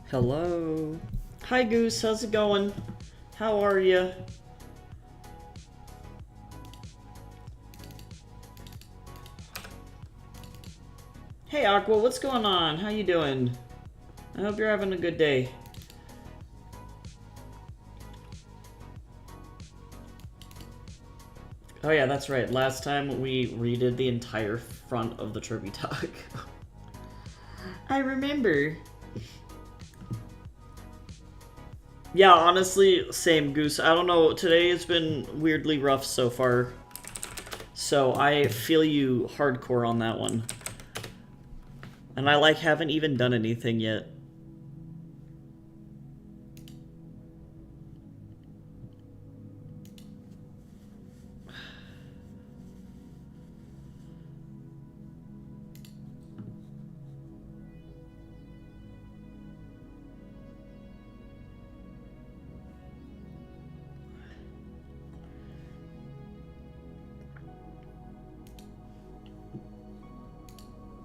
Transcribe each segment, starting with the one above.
Hello. Hi Goose, how's it going? How are you? Hey Aqua, what's going on? How you doing? I hope you're having a good day. Oh yeah, that's right. Last time we redid the entire front of the Tributac. I remember. Yeah, honestly, same Goose. I don't know, today has been weirdly rough so far. So I feel you hardcore on that one. And I haven't even done anything yet.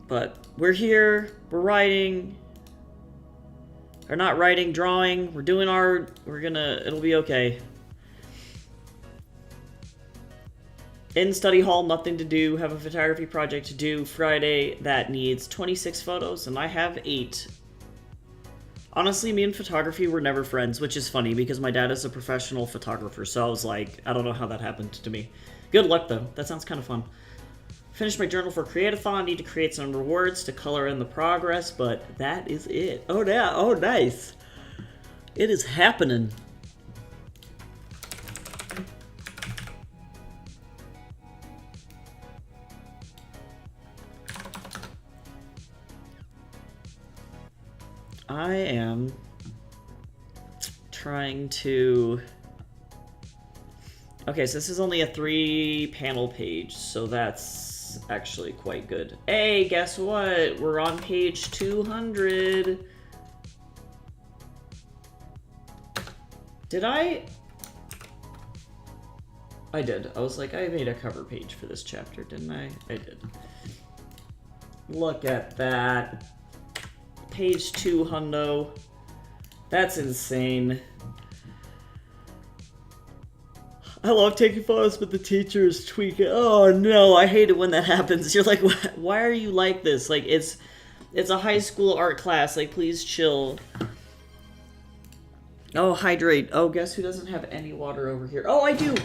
But we're here, we're writing. Or not writing, drawing. We're doing art. It'll be okay. In study hall, nothing to do. Have a photography project to do Friday that needs 26 photos, and I have 8. Honestly, me and photography were never friends, which is funny because my dad is a professional photographer, so I was like, I don't know how that happened to me. Good luck, though. That sounds kind of fun. Finished my journal for Create-a-thon. Need to create some rewards to color in the progress, but that is it. Oh, yeah. Oh, nice. It is happening. I am trying to... Okay, so this is only a 3-panel page, so that's actually quite good. Hey, guess what? We're on page 200. Did I? I did. I was like, I made a cover page for this chapter, didn't I? I did. Look at that. Page 200. That's insane. I love taking photos, but the teacher is tweaking. Oh no, I hate it when that happens. You're like, why are you like this? Like, it's a high school art class. Like, please chill. Oh, hydrate. Oh, guess who doesn't have any water over here? Oh, I do!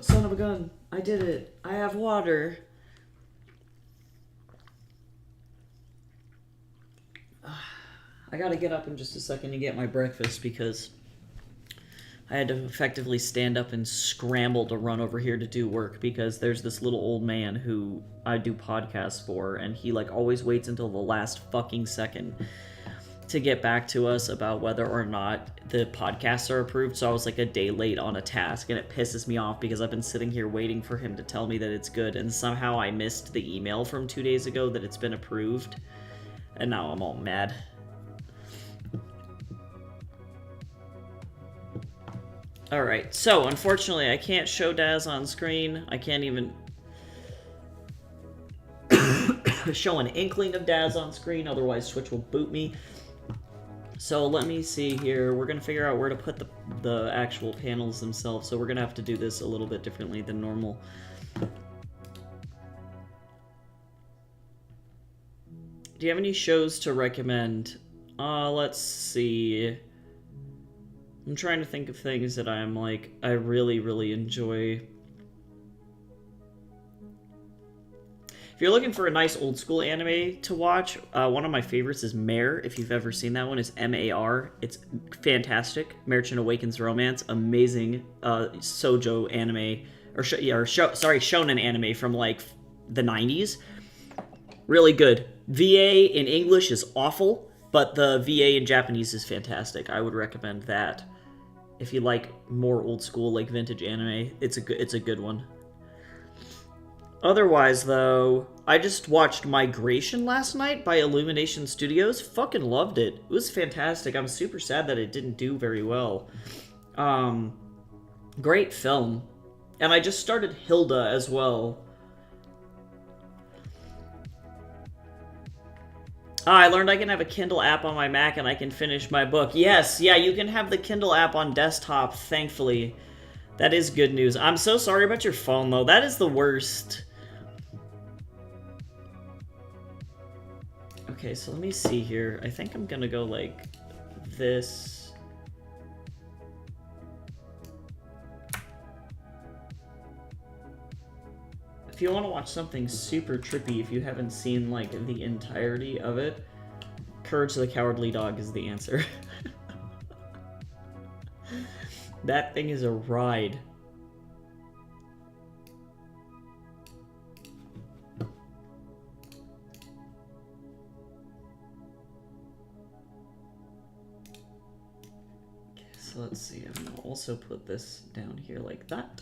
Son of a gun. I did it. I have water. I gotta get up in just a second to get my breakfast because I had to effectively stand up and scramble to run over here to do work because there's this little old man who I do podcasts for, and he always waits until the last fucking second to get back to us about whether or not the podcasts are approved. So I was like a day late on a task, and it pisses me off because I've been sitting here waiting for him to tell me that it's good, and somehow I missed the email from 2 days ago that it's been approved, and now I'm all mad. Alright, so unfortunately I can't show Daz on screen. I can't even show an inkling of Daz on screen, otherwise Twitch will boot me. So let me see here. We're going to figure out where to put the actual panels themselves, so we're going to have to do this a little bit differently than normal. Do you have any shows to recommend? Let's see. I'm trying to think of things that I'm like, I really, really enjoy. If you're looking for a nice old school anime to watch, one of my favorites is Mare. If you've ever seen that one, is M-A-R. It's fantastic. Merchant Awakens Romance, amazing shoujo anime, shonen anime from like the 90s. Really good. VA in English is awful, but the VA in Japanese is fantastic. I would recommend that. If you like more old school, like vintage anime, it's a good one. Otherwise, though, I just watched Migration last night by Illumination Studios. Fucking loved it. It was fantastic. I'm super sad that it didn't do very well. Great film. And I just started Hilda as well. I learned I can have a Kindle app on my Mac and I can finish my book. Yes, yeah, you can have the Kindle app on desktop, thankfully. That is good news. I'm so sorry about your phone, though. That is the worst. Okay, so let me see here. I think I'm gonna go like this. If you want to watch something super trippy, if you haven't seen like the entirety of it, Courage the Cowardly Dog is the answer. That thing is a ride. So let's see, I'm gonna also put this down here like that.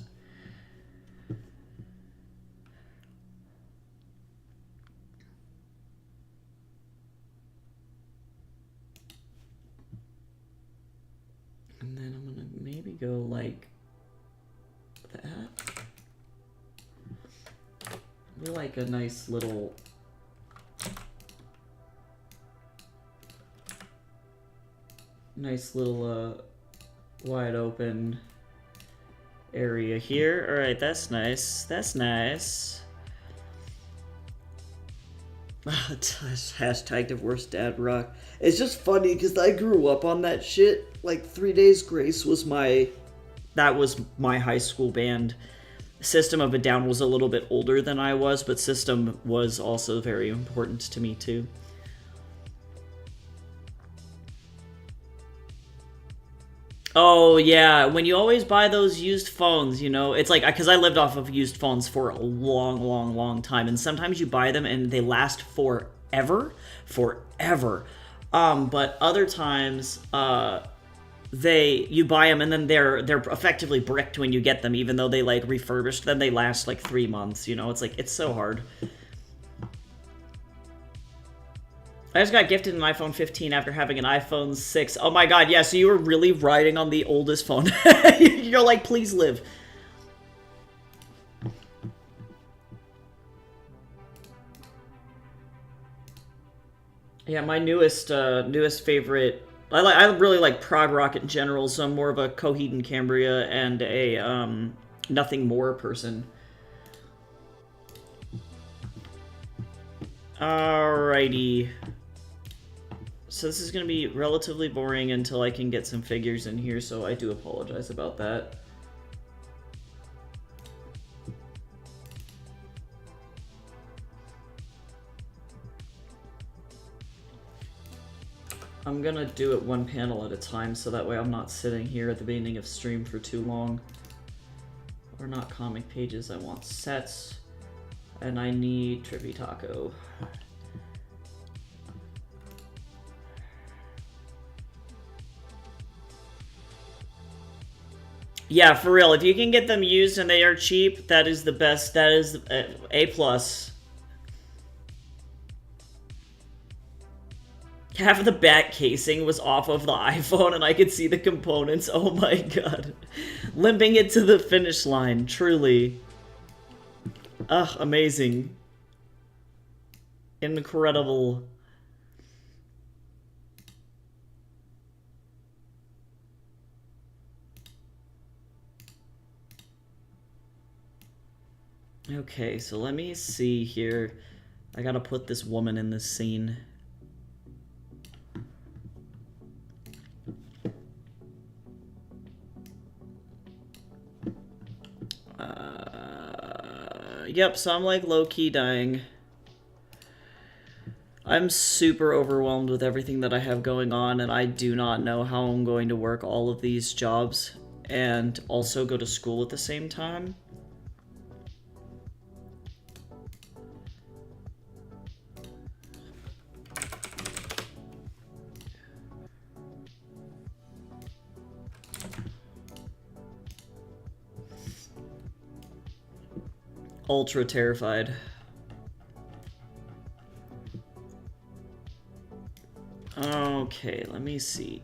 And then I'm gonna maybe go like that. Be like a nice little wide open area here. All right, that's nice. That's nice. Hashtag divorce dad rock. It's just funny because I grew up on that shit. Like 3 Days Grace was my high school band. System of a Down was a little bit older than I was, but System was also very important to me too. Oh, yeah, when you always buy those used phones, you know, it's like, because I lived off of used phones for a long, long, long time, and sometimes you buy them and they last forever. But other times, you buy them and then they're effectively bricked when you get them, even though they, like, refurbished them, they last, like, 3 months, you know, it's like, it's so hard. I just got gifted an iPhone 15 after having an iPhone 6. Oh my god, yeah, so you were really riding on the oldest phone. You're like, please live. Yeah, my newest favorite... I really like prog rock in general, so I'm more of a Coheed and Cambria and a Nothing More person. Alrighty. So this is going to be relatively boring until I can get some figures in here, so I do apologize about that. I'm going to do it one panel at a time, so that way I'm not sitting here at the beginning of stream for too long. Or not comic pages, I want sets. And I need Trippy Taco. Yeah, for real. If you can get them used and they are cheap, that is the best. That is A+. Half of the back casing was off of the iPhone and I could see the components. Oh my god. Limping it to the finish line, truly. Ugh, amazing. Incredible. Okay, so let me see here. I gotta put this woman in this scene. Yep, so I'm like low-key dying. I'm super overwhelmed with everything that I have going on, and I do not know how I'm going to work all of these jobs and also go to school at the same time. Ultra terrified. Okay, let me see.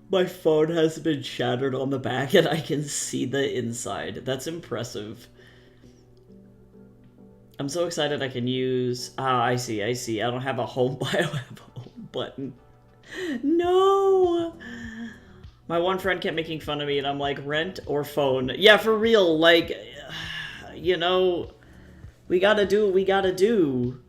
My phone has been shattered on the back and I can see the inside. That's impressive. I'm so excited I can use... Ah, I see. I don't have a home... I don't have a home button. No! My one friend kept making fun of me and I'm like, rent or phone? Yeah, for real, like, you know, we gotta do what we gotta do.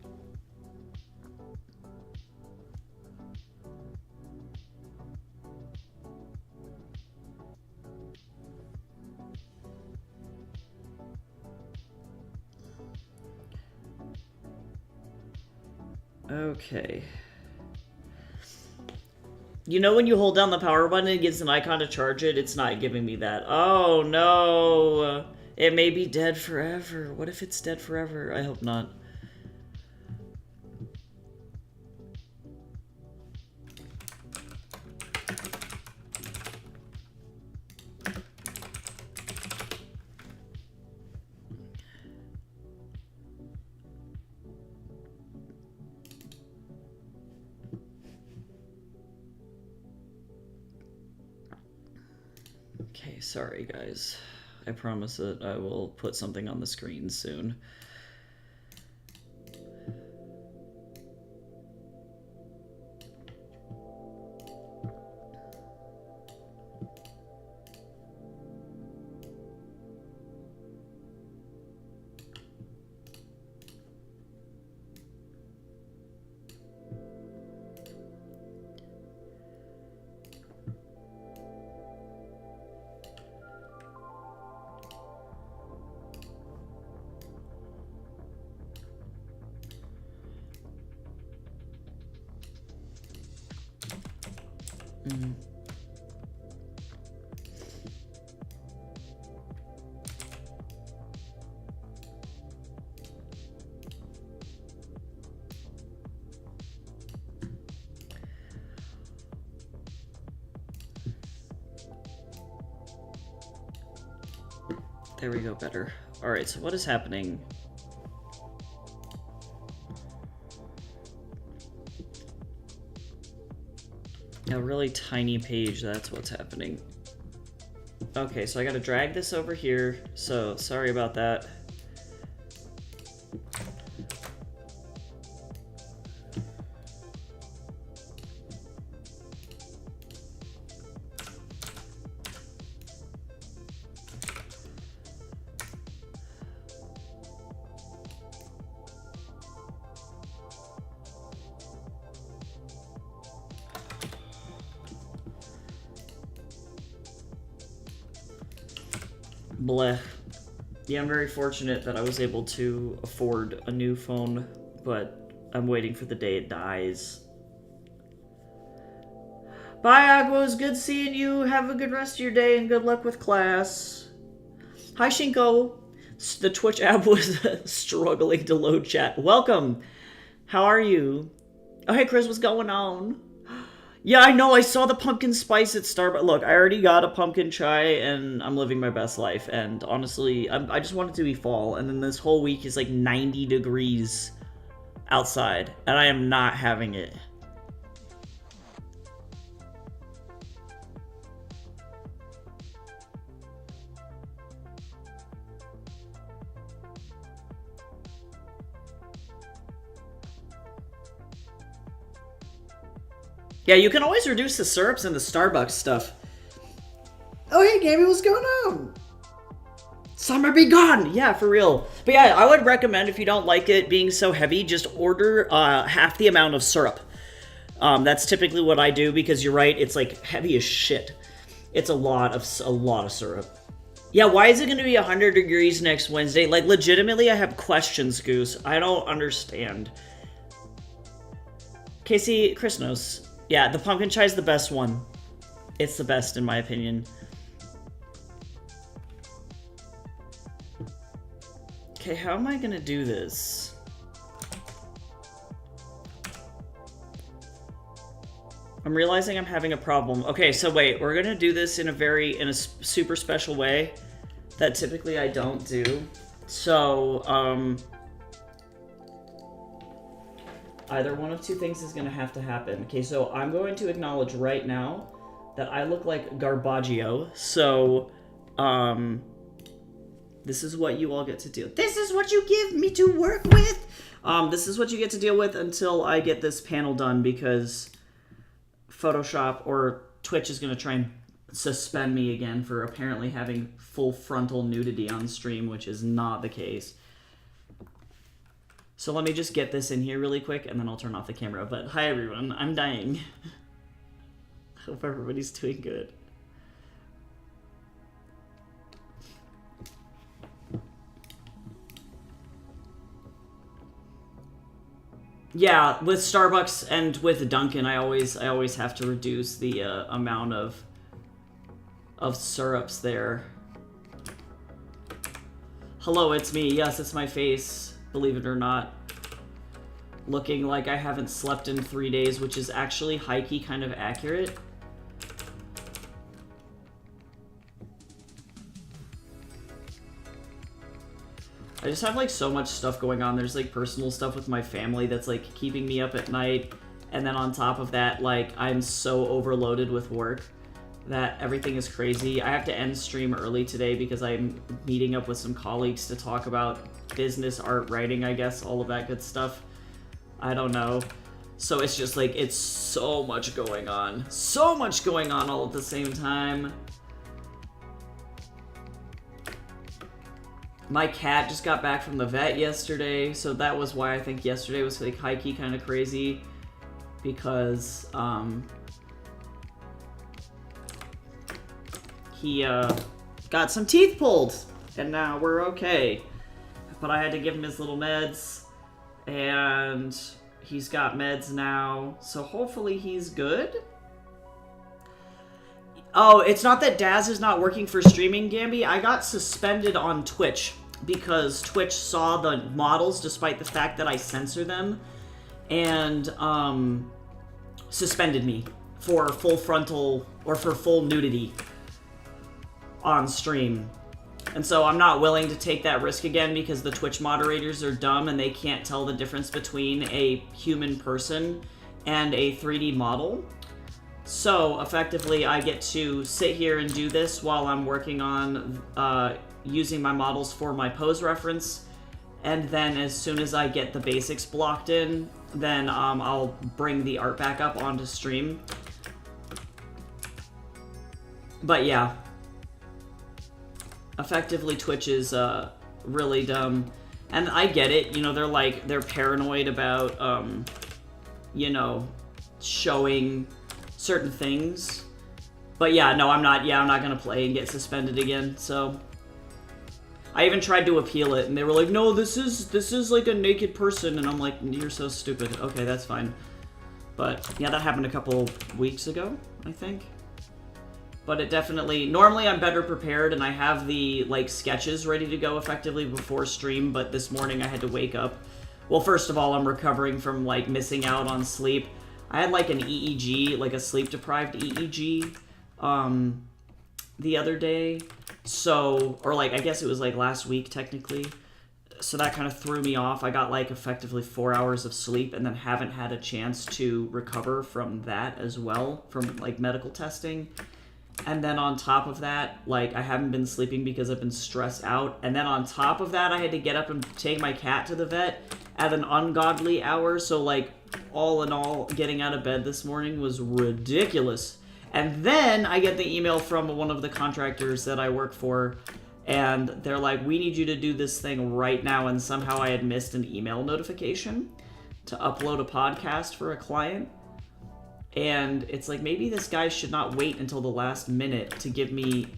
Okay. You know when you hold down the power button and it gives an icon to charge it? It's not giving me that. Oh, no. It may be dead forever. What if it's dead forever? I hope not. Okay, sorry guys. I promise that I will put something on the screen soon. There we go, better. Alright, so what is happening? A really tiny page, that's what's happening. Okay, so I gotta drag this over here, so sorry about that. Bleh. Yeah, I'm very fortunate that I was able to afford a new phone, but I'm waiting for the day it dies. Bye, Agua. It was good seeing you. Have a good rest of your day and good luck with class. Hi, Shinko. The Twitch app was struggling to load chat. Welcome. How are you? Oh, hey, Chris. What's going on? Yeah, I know. I saw the pumpkin spice at Starbucks. Look, I already got a pumpkin chai, and I'm living my best life. And honestly, I just want it to be fall. And then this whole week is like 90 degrees outside, and I am not having it. Yeah, you can always reduce the syrups in the Starbucks stuff. Oh, hey, Gammy, what's going on? Summer be gone! Yeah, for real. But yeah, I would recommend, if you don't like it being so heavy, just order half the amount of syrup. That's typically what I do, because you're right, it's like heavy as shit. It's a lot of syrup. Yeah, why is it going to be 100 degrees next Wednesday? Like, legitimately, I have questions, Goose. I don't understand. Casey, Chris knows. Yeah, the pumpkin chai is the best one. It's the best, in my opinion. Okay, how am I gonna do this? I'm realizing I'm having a problem. Okay, so wait, we're gonna do this in a super special way that typically I don't do. So, Either one of two things is going to have to happen. Okay, so I'm going to acknowledge right now that I look like Garbaggio. So, this is what you all get to do. This is what you give me to work with. This is what you get to deal with until I get this panel done, because Photoshop or Twitch is going to try and suspend me again for apparently having full frontal nudity on stream, which is not the case. So let me just get this in here really quick, and then I'll turn off the camera. But hi everyone, I'm dying. Hope everybody's doing good. Yeah, with Starbucks and with Dunkin', I always have to reduce the amount of syrups there. Hello, it's me. Yes, it's my face. Believe it or not. Looking like I haven't slept in 3 days, which is actually high-key kind of accurate. I just have like so much stuff going on. There's like personal stuff with my family that's like keeping me up at night. And then on top of that, like I'm so overloaded with work that everything is crazy. I have to end stream early today because I'm meeting up with some colleagues to talk about business, art, writing, I guess, all of that good stuff. I don't know. So it's just like, it's so much going on. So much going on all at the same time. My cat just got back from the vet yesterday, so that was why I think yesterday was like high-key kind of crazy. Because, he got some teeth pulled, and now we're okay. But I had to give him his little meds, and he's got meds now, so hopefully he's good. Oh, it's not that Daz is not working for streaming, Gamby. I got suspended on Twitch because Twitch saw the models despite the fact that I censor them, and suspended me for full frontal or for full nudity on stream. And so I'm not willing to take that risk again because the Twitch moderators are dumb and they can't tell the difference between a human person and a 3D model. So effectively I get to sit here and do this while I'm working on using my models for my pose reference. And then as soon as I get the basics blocked in, then I'll bring the art back up onto stream. But yeah. Effectively, Twitch is really dumb. And I get it, you know, they're paranoid about, you know, showing certain things. But yeah, no, I'm not gonna play and get suspended again, so. I even tried to appeal it, and they were like, no, this is like a naked person, and I'm like, you're so stupid. Okay, that's fine. But yeah, that happened a couple weeks ago, I think. But it definitely, normally I'm better prepared and I have the like sketches ready to go effectively before stream, but this morning I had to wake up. Well, first of all, I'm recovering from like missing out on sleep. I had like an EEG, like a sleep deprived EEG, the other day. So, or like, I guess it was like last week technically. So that kind of threw me off. I got like effectively 4 hours of sleep and then haven't had a chance to recover from that as well, from like medical testing. And then on top of that, like, I haven't been sleeping because I've been stressed out. And then on top of that, I had to get up and take my cat to the vet at an ungodly hour. So, like, all in all, getting out of bed this morning was ridiculous. And then I get the email from one of the contractors that I work for. And they're like, we need you to do this thing right now. And somehow I had missed an email notification to upload a podcast for a client. And it's like, maybe this guy should not wait until the last minute to give me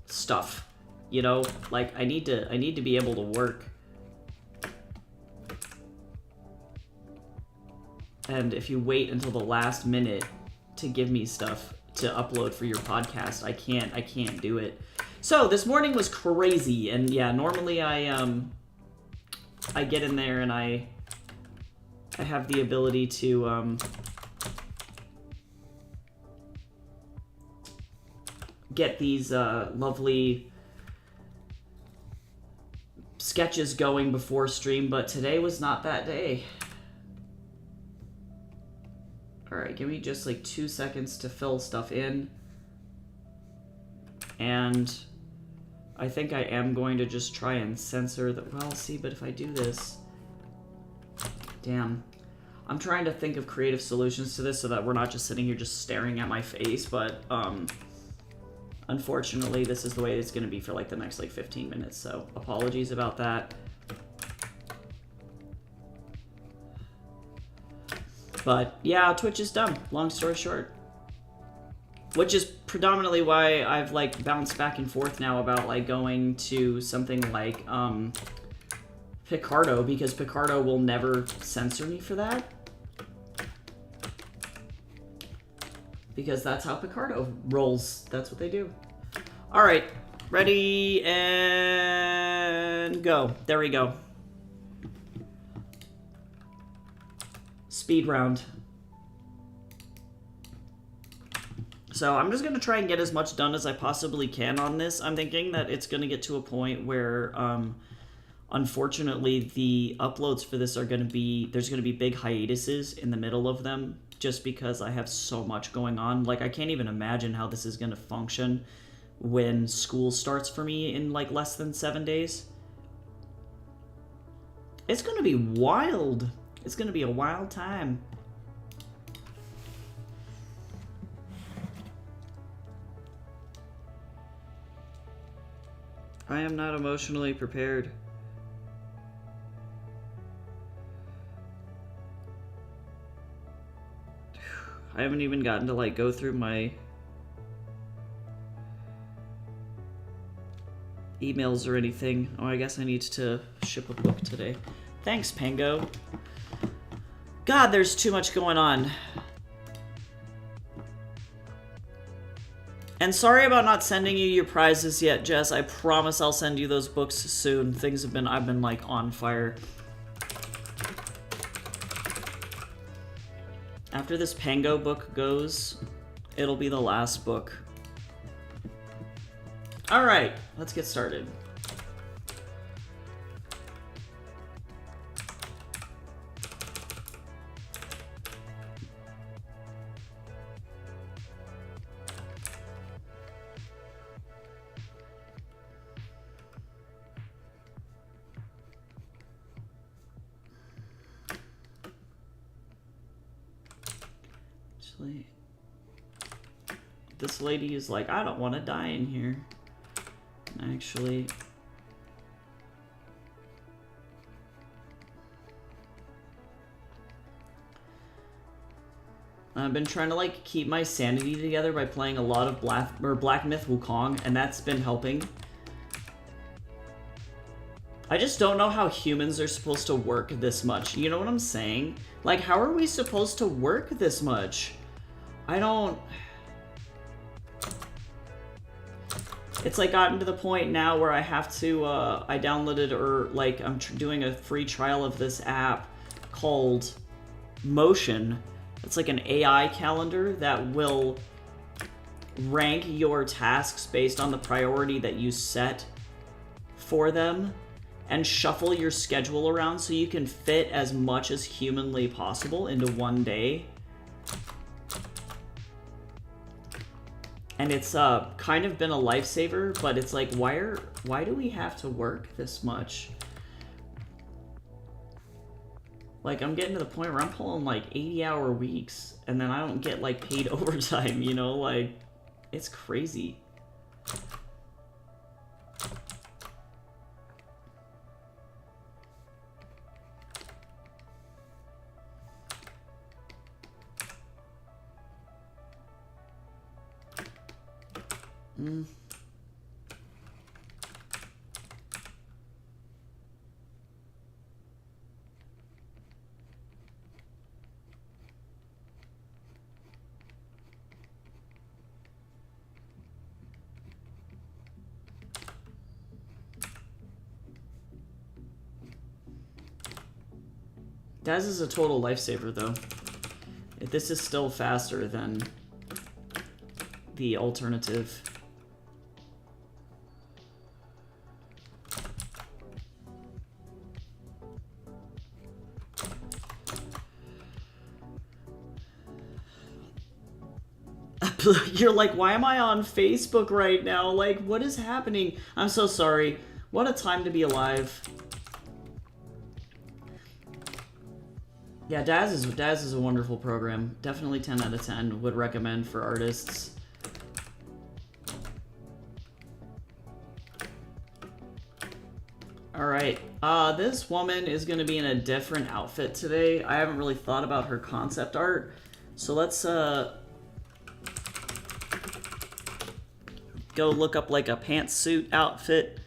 stuff, you know? Like, I need to be able to work. And if you wait until the last minute to give me stuff to upload for your podcast, I can't do it. So this morning was crazy, and yeah, normally I get in there and I have the ability to get these lovely sketches going before stream, but today was not that day. Alright, give me just like 2 seconds to fill stuff in. And I think I am going to just try and censor the... Well, see, but if I do this... Damn. I'm trying to think of creative solutions to this so that we're not just sitting here just staring at my face, but, unfortunately, this is the way it's going to be for, like, the next, like, 15 minutes, so apologies about that. But, yeah, Twitch is dumb, long story short. Which is predominantly why I've, like, bounced back and forth now about, like, going to something like, Picardo, because Picardo will never censor me for that. Because that's how Picardo rolls. That's what they do. Alright. Ready, and go. There we go. Speed round. So I'm just going to try and get as much done as I possibly can on this. I'm thinking that it's going to get to a point where, unfortunately, the uploads for this are going to be... There's going to be big hiatuses in the middle of them, just because I have so much going on. Like, I can't even imagine how this is going to function when school starts for me in, like, less than 7 days. It's going to be wild. It's going to be a wild time. I am not emotionally prepared. I haven't even gotten to, like, go through my emails or anything. Oh, I guess I need to ship a book today. Thanks, Pango. God, there's too much going on. And sorry about not sending you your prizes yet, Jess. I promise I'll send you those books soon. Things have been, I've been, like, on fire. After this Pango book goes, it'll be the last book. Alright, let's get started. This lady is like, I don't want to die in here. Actually, I've been trying to, like, keep my sanity together by playing a lot of Black Myth Wukong, and that's been helping. I just don't know how humans are supposed to work this much. You know what I'm saying? Like, how are we supposed to work this much? I don't... It's, like, gotten to the point now where I have to, I downloaded, or, like, I'm doing a free trial of this app called Motion. It's like an AI calendar that will rank your tasks based on the priority that you set for them and shuffle your schedule around so you can fit as much as humanly possible into one day. And it's kind of been a lifesaver, but it's like, why do we have to work this much? Like, I'm getting to the point where I'm pulling, like, 80-hour weeks, and then I don't get, like, paid overtime, you know? Like, it's crazy. Daz is a total lifesaver, though. This is still faster than the alternative. You're like, why am I on Facebook right now? Like, what is happening? I'm so sorry. What a time to be alive. Yeah, Daz is a wonderful program. Definitely 10 out of 10. Would recommend for artists. Alright, this woman is going to be in a different outfit today. I haven't really thought about her concept art. So let's, go look up, like, a pantsuit outfit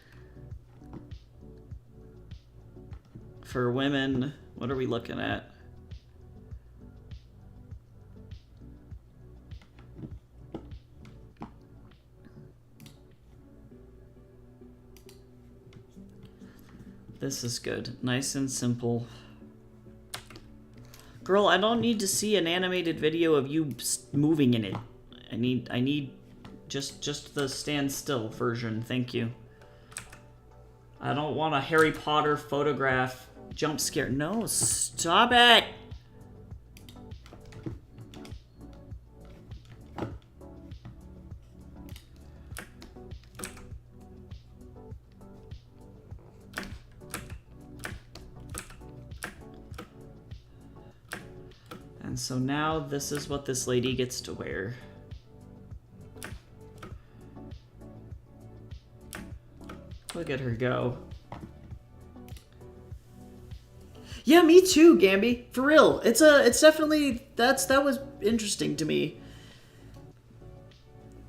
for women. What are we looking at? This is good. Nice and simple. Girl, I don't need to see an animated video of you moving in it. I need just the standstill version. Thank you. I don't want a Harry Potter photograph jump scare. No, stop it! And so now this is what this lady gets to wear. Look at her go. Yeah, me too, Gamby. For real. It's definitely that was interesting to me.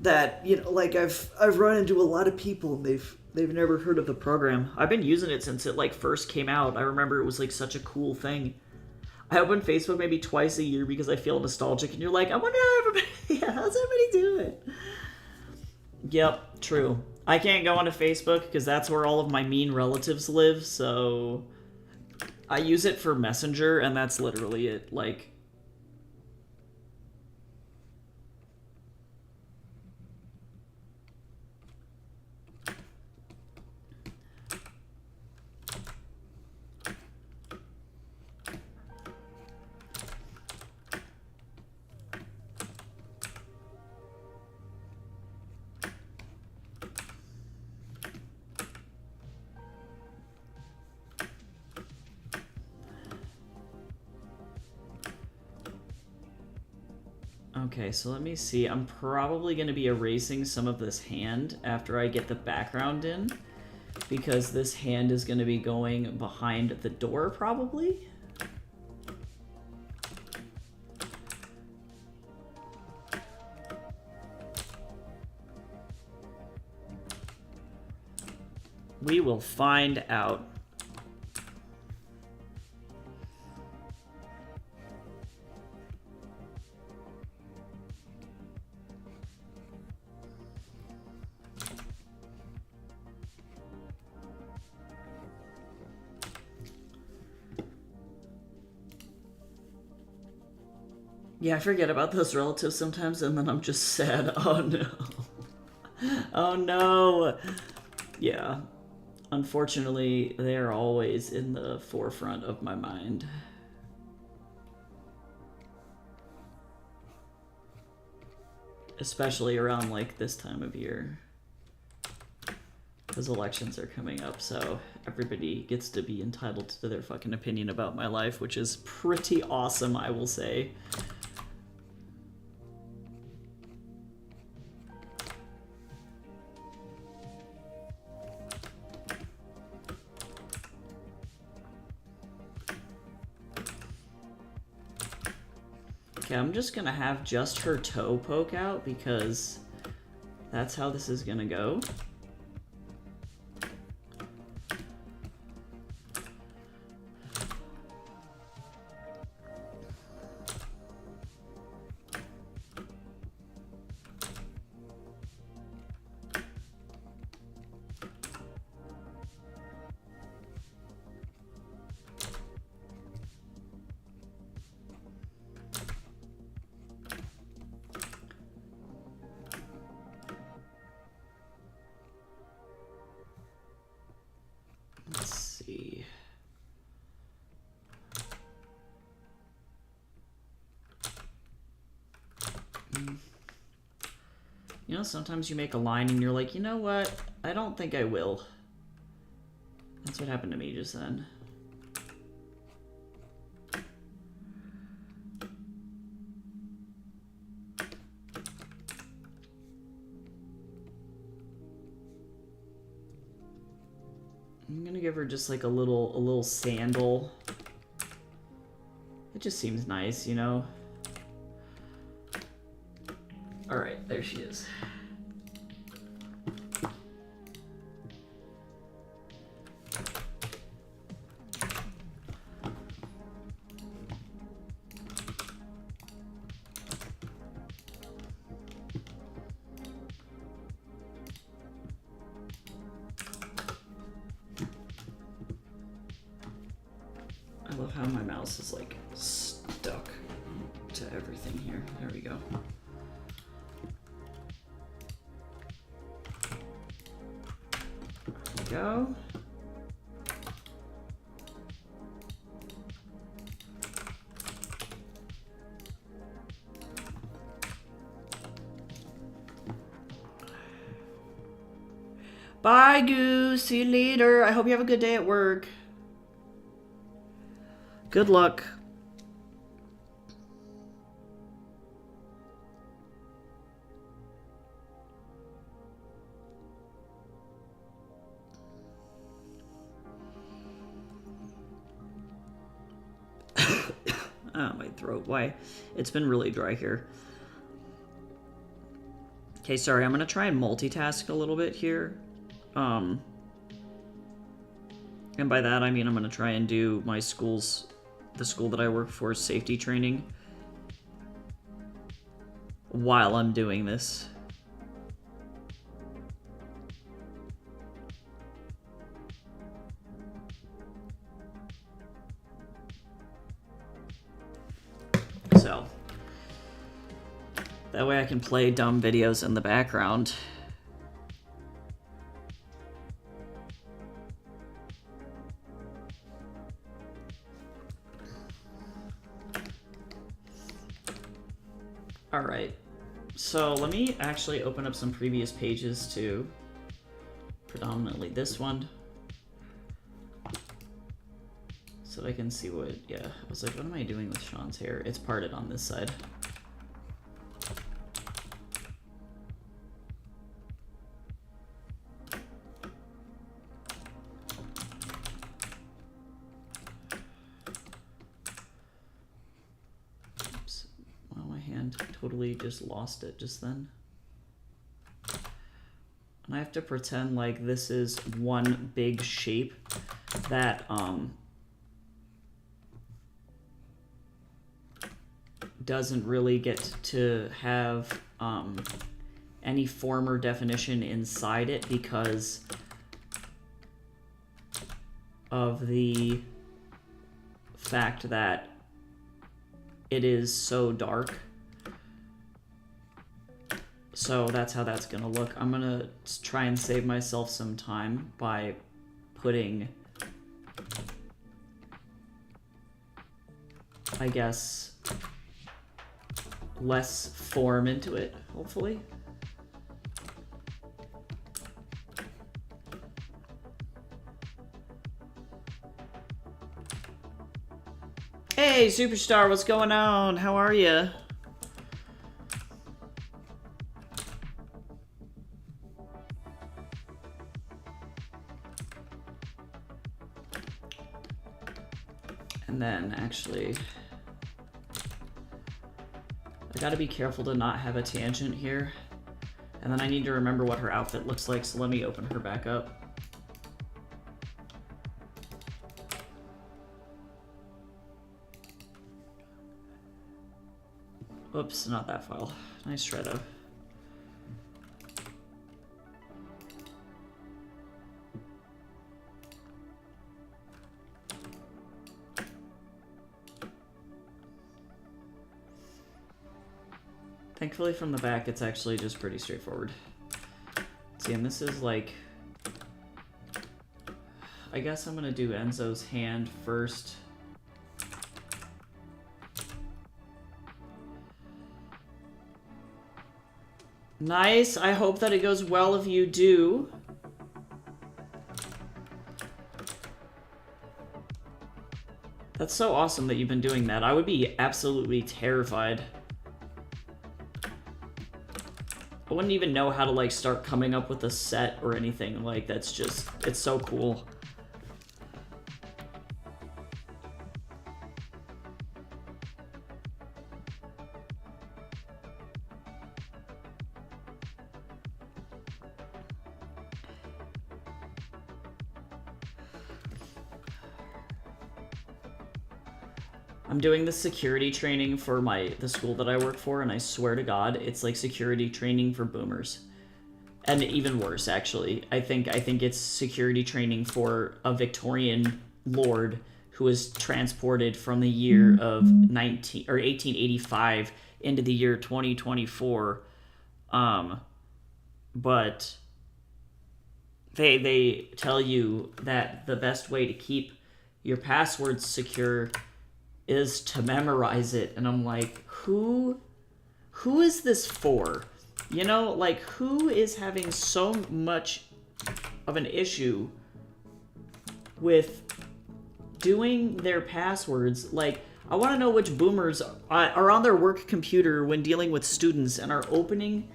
That, you know, like I've run into a lot of people and they've never heard of the program. I've been using it since it like first came out. I remember it was like such a cool thing. I open Facebook maybe twice a year because I feel nostalgic, and you're like, I wonder how everybody, yeah, how's everybody doing? Yep, true. I can't go onto Facebook because that's where all of my mean relatives live, so I use it for Messenger, and that's literally it. Like, okay, so let me see. I'm probably going to be erasing some of this hand after I get the background in, because this hand is going to be going behind the door, probably. We will find out. Yeah, I forget about those relatives sometimes, and then I'm just sad. Oh no. Oh no. Yeah. Unfortunately, they're always in the forefront of my mind. Especially around, like, this time of year. Because elections are coming up, so everybody gets to be entitled to their fucking opinion about my life, which is pretty awesome, I will say. Okay, I'm just gonna have just her toe poke out because that's how this is gonna go. You know, sometimes you make a line and you're like, you know what? I don't think I will. That's what happened to me just then. I'm gonna give her just like a little sandal. It just seems nice, you know? Alright, there she is. I love how my mouse is like stuck to everything here. There we go. There we go. Bye, Goose. See you later. I hope you have a good day at work. Good luck. Oh, my throat. Why? It's been really dry here. Okay, sorry. I'm going to try and multitask a little bit here. And by that, I mean I'm going to try and do my the school that I work for, safety training, while I'm doing this. So, that way I can play dumb videos in the background. Alright, so let me actually open up some previous pages to predominantly this one, so I can see what, yeah, I was like, what am I doing with Sean's hair? It's parted on this side. Oops, wow, my hand totally just lost it just then. And I have to pretend like this is one big shape that, doesn't really get to have any form or definition inside it because of the fact that it is so dark. So that's how that's gonna look. I'm gonna try and save myself some time by putting, I guess, less form into it, hopefully. Hey, Superstar, what's going on? How are you? And then, actually, I gotta be careful to not have a tangent here. And then I need to remember what her outfit looks like, so let me open her back up. Oops, not that file. Nice try, though. Thankfully, from the back, it's actually just pretty straightforward. See, and this is like... I guess I'm gonna do Enzo's hand first. Nice. I hope that it goes well if you do. That's so awesome that you've been doing that. I would be absolutely terrified. I wouldn't even know how to, like, start coming up with a set or anything. Like, that's just... It's so cool. I'm doing the security training for the school that I work for, and I swear to God, it's like security training for boomers. And even worse, actually. I think it's security training for a Victorian lord who was transported from the year of 1885 into the year 2024. But they tell you that the best way to keep your passwords secure is to memorize it, and I'm like, who is this for? You know, like, who is having so much of an issue with doing their passwords? Like, I want to know which boomers are on their work computer when dealing with students and are opening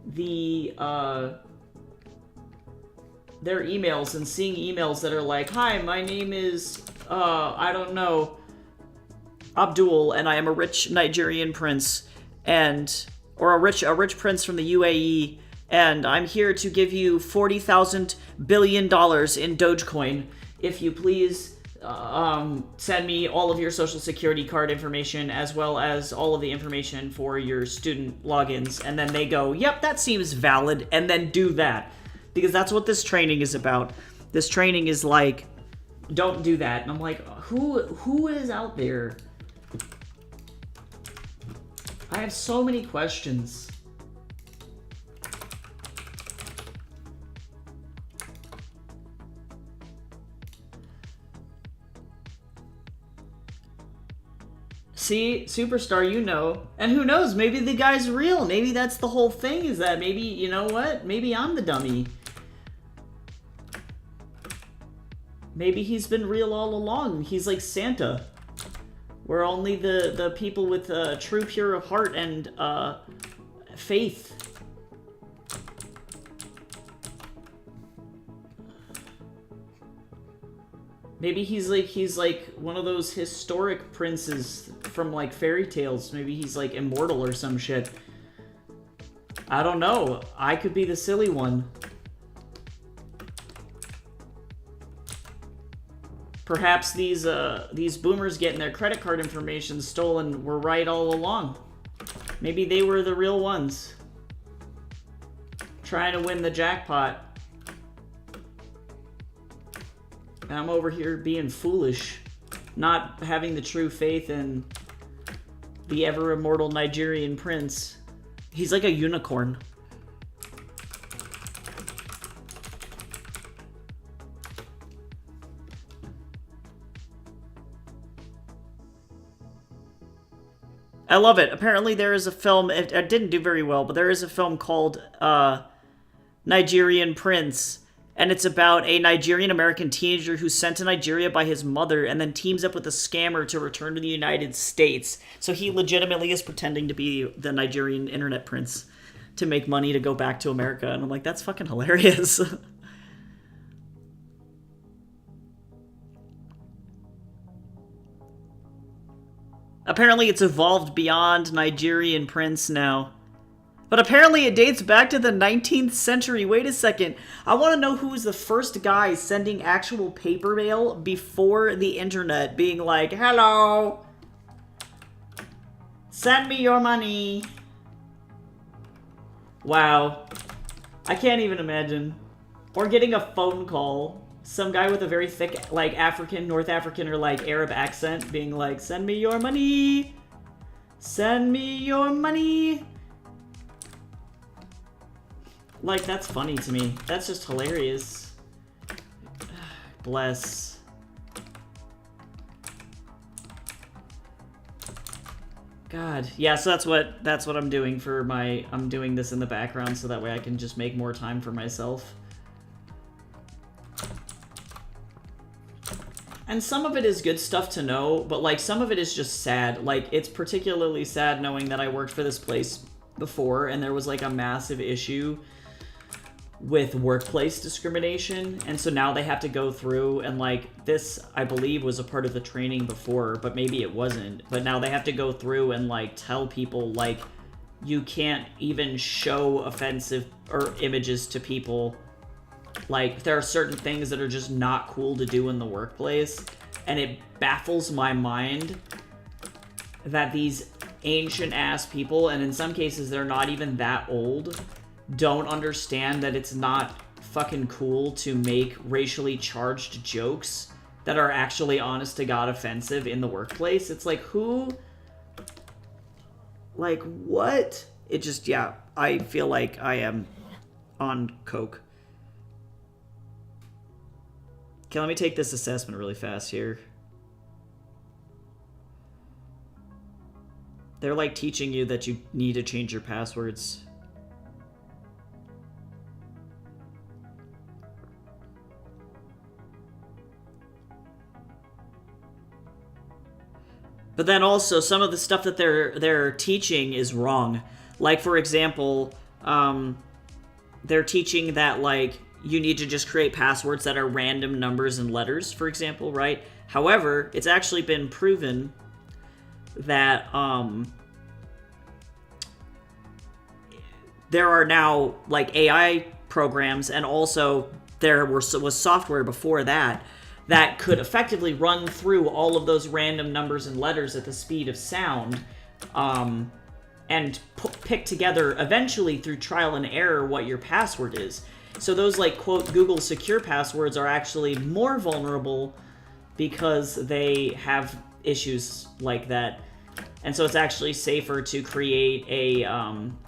their emails and seeing emails that are like, hi, my name is, I don't know, Abdul, and I am a rich Nigerian prince, or a rich prince from the UAE, and I'm here to give you $40,000 billion in Dogecoin. If you please send me all of your social security card information, as well as all of the information for your student logins. And then they go, yep, that seems valid, and then do that. Because that's what this training is about. This training is like, don't do that. And I'm like, who is out there? I have so many questions. See, Superstar, you know. And who knows, maybe the guy's real. Maybe that's the whole thing, is that maybe, you know what? Maybe I'm the dummy. Maybe he's been real all along. He's like Santa. Where only the people with true pure of heart and faith. Maybe he's like one of those historic princes from like fairy tales. Maybe he's like immortal or some shit. I don't know. I could be the silly one. Perhaps these boomers getting their credit card information stolen were right all along. Maybe they were the real ones. Trying to win the jackpot. And I'm over here being foolish. Not having the true faith in the ever-immortal Nigerian prince. He's like a unicorn. I love it. Apparently there is a film, it didn't do very well, but there is a film called Nigerian Prince, and it's about a Nigerian-American teenager who's sent to Nigeria by his mother and then teams up with a scammer to return to the United States. So he legitimately is pretending to be the Nigerian internet prince to make money to go back to America, and I'm like, that's fucking hilarious. Apparently it's evolved beyond Nigerian prince now. But apparently it dates back to the 19th century. Wait a second. I want to know who was the first guy sending actual paper mail before the internet, being like, hello, send me your money. Wow. I can't even imagine. Or getting a phone call. Some guy with a very thick, like, African, North African, or, like, Arab accent being like, send me your money! Send me your money! Like, that's funny to me. That's just hilarious. Bless. God. Yeah, so that's what I'm doing for my... I'm doing this in the background so that way I can just make more time for myself. And some of it is good stuff to know, but, like, some of it is just sad. Like, it's particularly sad knowing that I worked for this place before, and there was, like, a massive issue with workplace discrimination, and so now they have to go through, and, like, this, I believe, was a part of the training before, but maybe it wasn't. But now they have to go through and, like, tell people, like, you can't even show offensive or images to people. Like, there are certain things that are just not cool to do in the workplace, and it baffles my mind that these ancient-ass people, and in some cases they're not even that old, don't understand that it's not fucking cool to make racially charged jokes that are actually honest-to-God offensive in the workplace. It's like, who... Like, what? It just, yeah, I feel like I am on coke. Okay, let me take this assessment really fast here. They're like teaching you that you need to change your passwords. But then also some of the stuff that they're teaching is wrong. Like, for example, they're teaching that, like, you need to just create passwords that are random numbers and letters, for example, right? However, it's actually been proven that there are now, like, AI programs, and also there was software before that that could effectively run through all of those random numbers and letters at the speed of sound, and pick together, eventually through trial and error, what your password is. So those, like, quote, Google secure passwords are actually more vulnerable because they have issues like that. And so it's actually safer to create a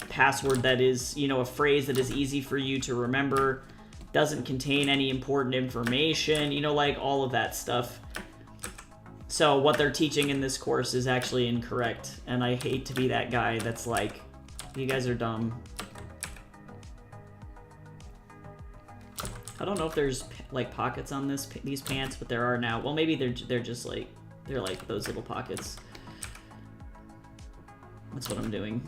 password that is, you know, a phrase that is easy for you to remember, doesn't contain any important information, you know, like all of that stuff. So what they're teaching in this course is actually incorrect. And I hate to be that guy that's like, you guys are dumb. I don't know if there's, like, pockets on these pants, but there are now. Well, maybe they're just like, they're like those little pockets. That's what I'm doing.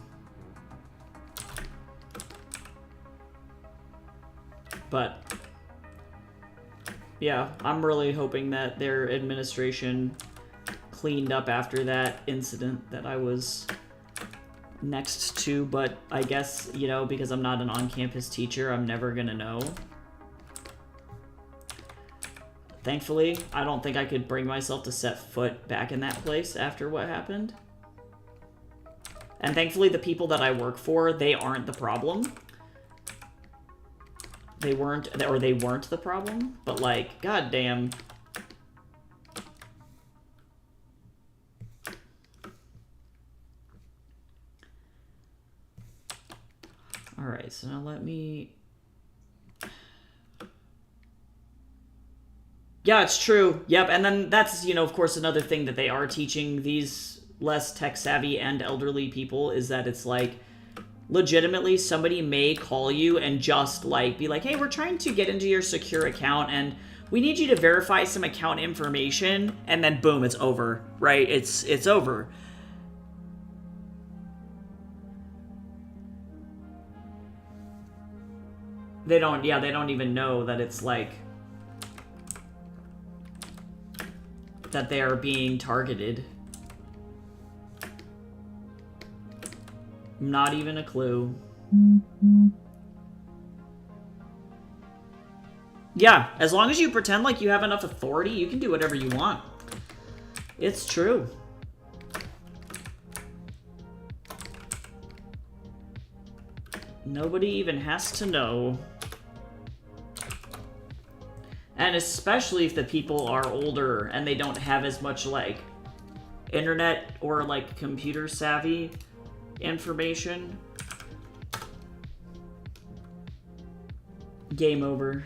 But yeah, I'm really hoping that their administration cleaned up after that incident that I was next to, but I guess, you know, because I'm not an on-campus teacher, I'm never gonna know. Thankfully, I don't think I could bring myself to set foot back in that place after what happened. And thankfully, the people that I work for, they aren't the problem. They weren't the problem, but, like, goddamn. Alright, so now let me... Yeah, it's true. Yep, and then that's, you know, of course, another thing that they are teaching these less tech-savvy and elderly people is that it's, like, legitimately, somebody may call you and just, like, be like, hey, we're trying to get into your secure account, and we need you to verify some account information, and then boom, it's over, right? It's over. They don't even know that it's, like, that they are being targeted. Not even a clue. Yeah, as long as you pretend like you have enough authority, you can do whatever you want. It's true. Nobody even has to know. And especially if the people are older and they don't have as much, like, internet or, like, computer savvy information. Game over.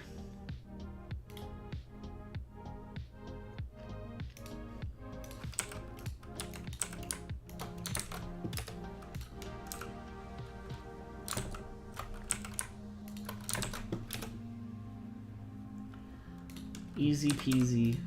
Easy peasy.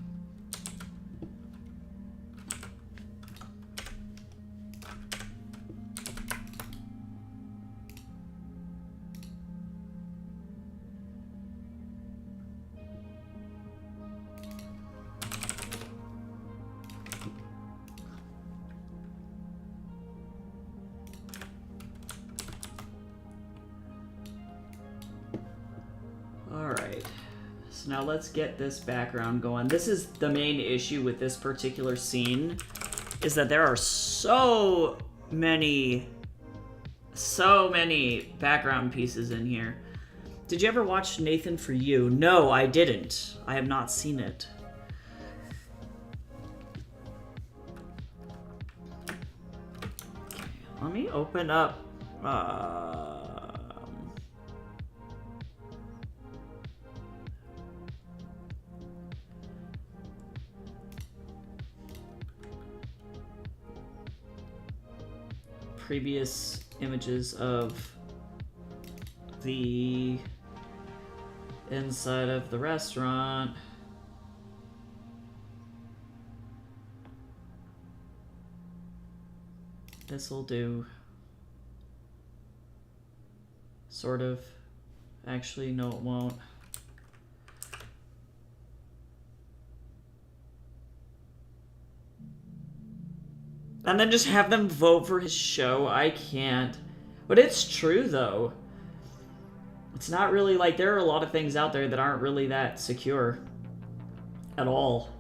Alright, so now let's get this background going. This is the main issue with this particular scene, is that there are so many background pieces in here. Did you ever watch Nathan For You? No, I didn't. I have not seen it. Okay, let me open up... previous images of the inside of the restaurant. This'll do. Sort of. Actually, no, it won't. And then just have them vote for his show. I can't. But it's true, though. It's not really like... There are a lot of things out there that aren't really that secure. At all.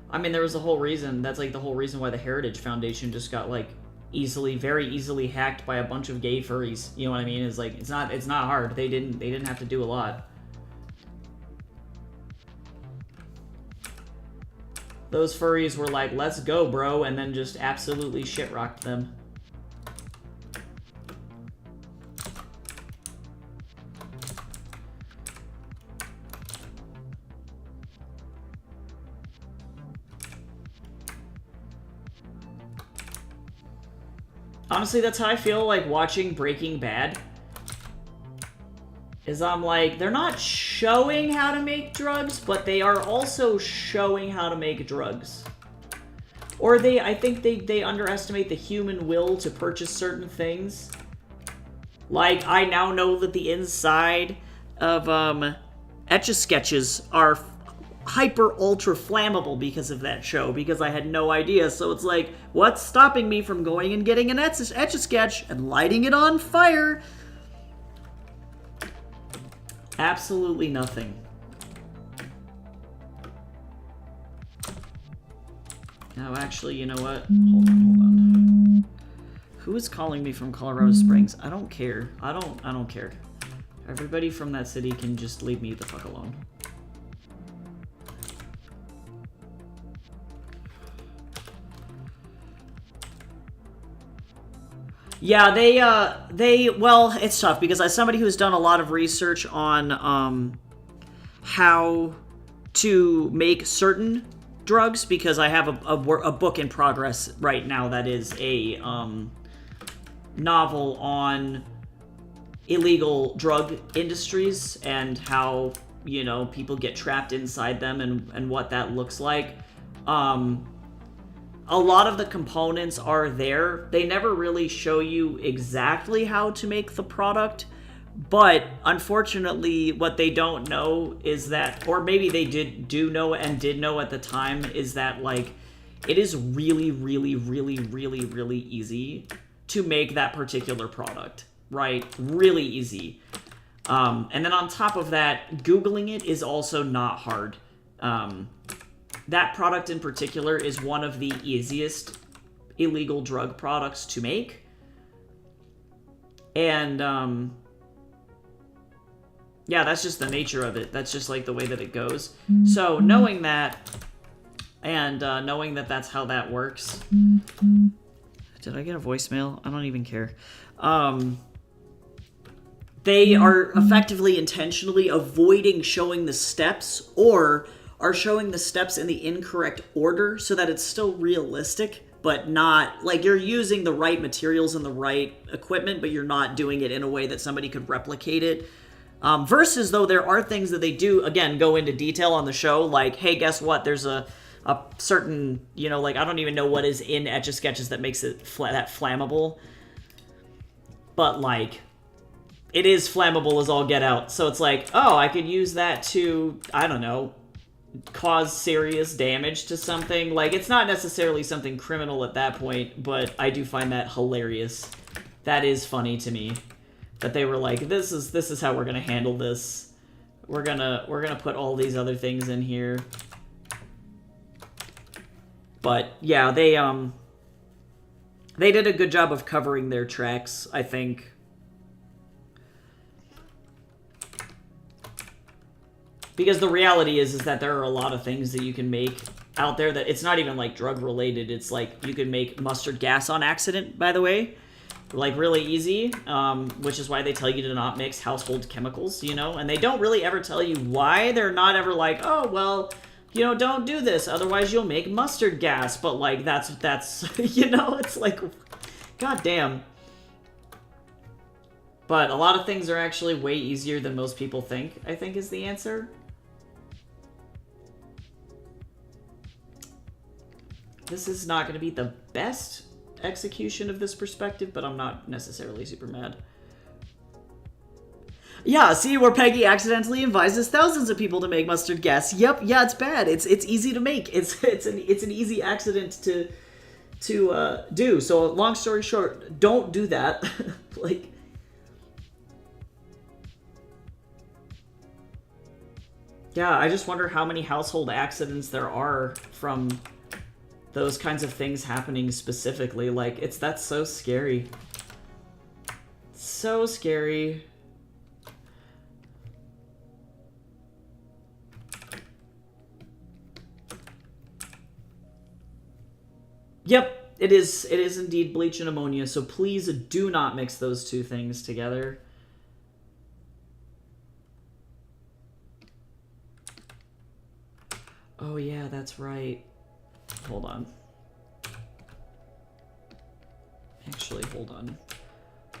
I mean, there was a whole reason. That's like the whole reason why the Heritage Foundation just got like very easily hacked by a bunch of gay furries. You know what I mean? It's like it's not hard. They didn't have to do a lot. Those furries were like, let's go, bro, and then just absolutely shit-rocked them. Honestly, that's how I feel like watching Breaking Bad. Is I'm like, they're not showing how to make drugs, but they are also showing how to make drugs. Or I think they underestimate the human will to purchase certain things. Like, I now know that the inside of Etch-a-Sketches are hyper ultra flammable because of that show, because I had no idea. So it's like, what's stopping me from going and getting an Etch-a-Sketch and lighting it on fire? Absolutely nothing. No, actually, you know what? Hold on. Who is calling me from Colorado Springs? I don't care. I don't care. Everybody from that city can just leave me the fuck alone. Yeah, well, it's tough because as somebody who's done a lot of research on how to make certain drugs, because I have a book in progress right now that is a novel on illegal drug industries and how, you know, people get trapped inside them and what that looks like. A lot of the components are there. They never really show you exactly how to make the product, but unfortunately what they don't know is that, or maybe they do know and did know at the time, is that like it is really easy to make that particular product, right? Really easy. And then on top of that, Googling it is also not hard. That product in particular is one of the easiest illegal drug products to make. And, yeah, that's just the nature of it. That's just, like, the way that it goes. So, knowing that, and knowing that that's how that works... Did I get a voicemail? I don't even care. They are effectively, intentionally avoiding showing the steps, or... are showing the steps in the incorrect order so that it's still realistic, but not, like, you're using the right materials and the right equipment, but you're not doing it in a way that somebody could replicate it. Versus, though, there are things that they do, again, go into detail on the show, like, hey, guess what? There's a certain, you know, like, I don't even know what is in Etch-a-Sketches that makes it that flammable. But, like, it is flammable as all get out. So it's like, oh, I could use that to, I don't know, cause serious damage to something. Like, it's not necessarily something criminal at that point, but I do find that hilarious. That is funny to me. That they were like, this is how we're gonna handle this. We're gonna put all these other things in here. But yeah, they did a good job of covering their tracks, I think. Because the reality is that there are a lot of things that you can make out there that it's not even like drug related. It's like you can make mustard gas on accident, by the way. Like really easy, which is why they tell you to not mix household chemicals, you know? And they don't really ever tell you why. They're not ever like, oh, well, you know, don't do this, otherwise you'll make mustard gas. But like, that's you know, it's like, goddamn. But a lot of things are actually way easier than most people think, I think is the answer. This is not going to be the best execution of this perspective, but I'm not necessarily super mad. Yeah, see where Peggy accidentally advises thousands of people to make mustard gas. Yep, yeah, it's bad. It's easy to make. It's an easy accident to do. So long story short, don't do that. Like, yeah, I just wonder how many household accidents there are from those kinds of things happening specifically. Like, that's so scary. So scary. Yep, it is indeed bleach and ammonia, so please do not mix those two things together. Oh yeah, that's right. Hold on. Actually, hold on.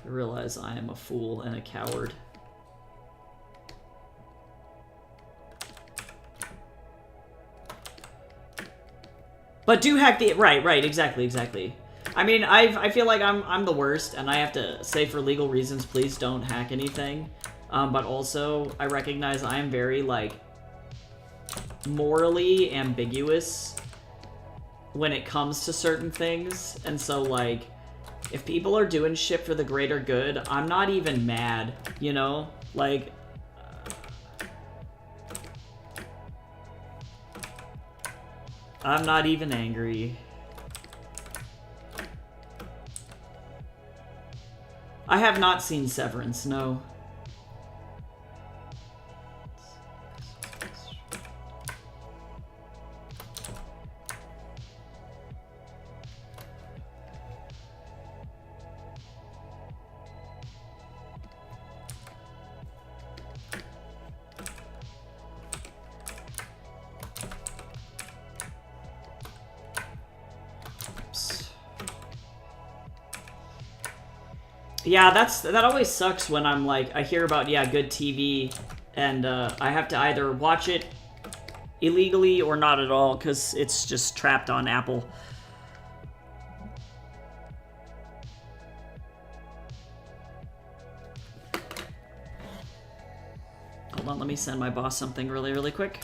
I realize I am a fool and a coward. But do hack the... Right, exactly. I mean, I feel like I'm the worst, and I have to say for legal reasons, please don't hack anything. But also, I recognize I am very, like, morally ambiguous when it comes to certain things. And so, like, if people are doing shit for the greater good, I'm not even mad, you know? Like... I'm not even angry. I have not seen Severance, no. Yeah, that always sucks when I'm like, I hear about, yeah, good TV, and I have to either watch it illegally or not at all, because it's just trapped on Apple. Hold on, let me send my boss something really quick.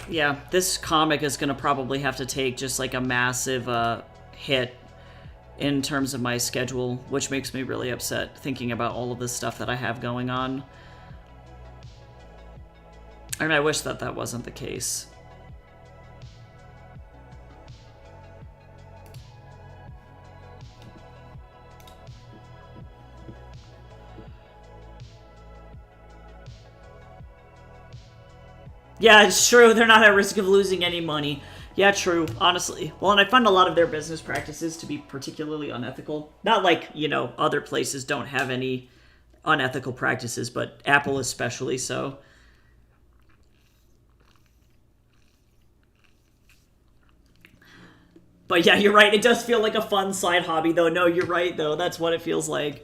Yeah, this comic is going to probably have to take just like a massive hit in terms of my schedule, which makes me really upset thinking about all of this stuff that I have going on. I mean, I wish that that wasn't the case. Yeah, it's true. They're not at risk of losing any money. Yeah, true, honestly. Well, and I find a lot of their business practices to be particularly unethical. Not like, you know, other places don't have any unethical practices, but Apple especially so. But yeah, you're right. It does feel like a fun side hobby, though. No, you're right, though. That's what it feels like.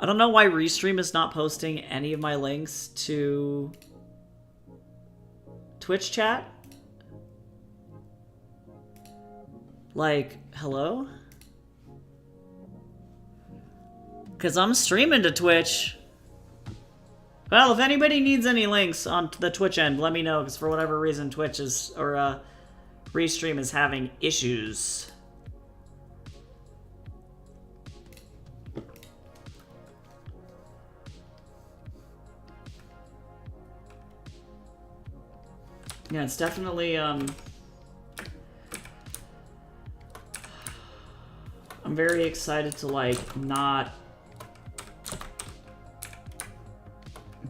I don't know why Restream is not posting any of my links to Twitch chat. Like, hello? Because I'm streaming to Twitch. Well, if anybody needs any links on the Twitch end, let me know, because for whatever reason Twitch is, or Restream is having issues. Yeah, it's definitely, I'm very excited to, like, not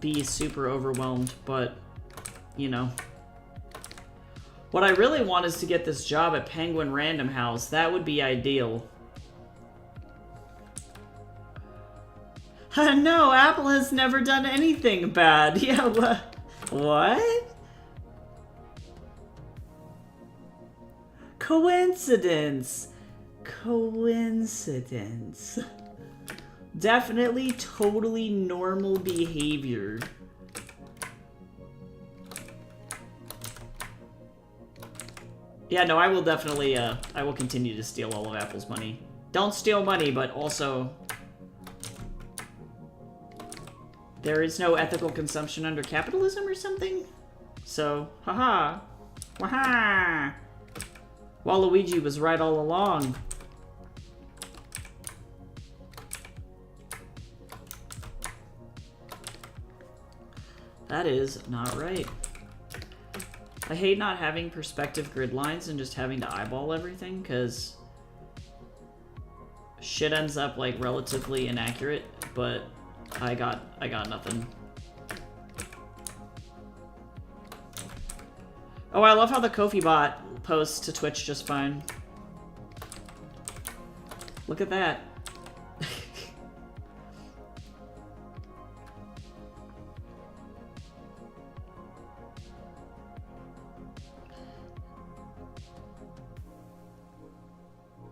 be super overwhelmed, but, you know. What I really want is to get this job at Penguin Random House. That would be ideal. No, Apple has never done anything bad. Yeah, what? Coincidence. Coincidence. Definitely totally normal behavior. Yeah, no, I will definitely, I will continue to steal all of Apple's money. Don't steal money, but also... there is no ethical consumption under capitalism or something? So, haha. Waha! Waluigi was right all along. That is not right. I hate not having perspective grid lines and just having to eyeball everything, because shit ends up, like, relatively inaccurate, but I got nothing. Oh, I love how the Ko-fi bot posts to Twitch just fine. Look at that.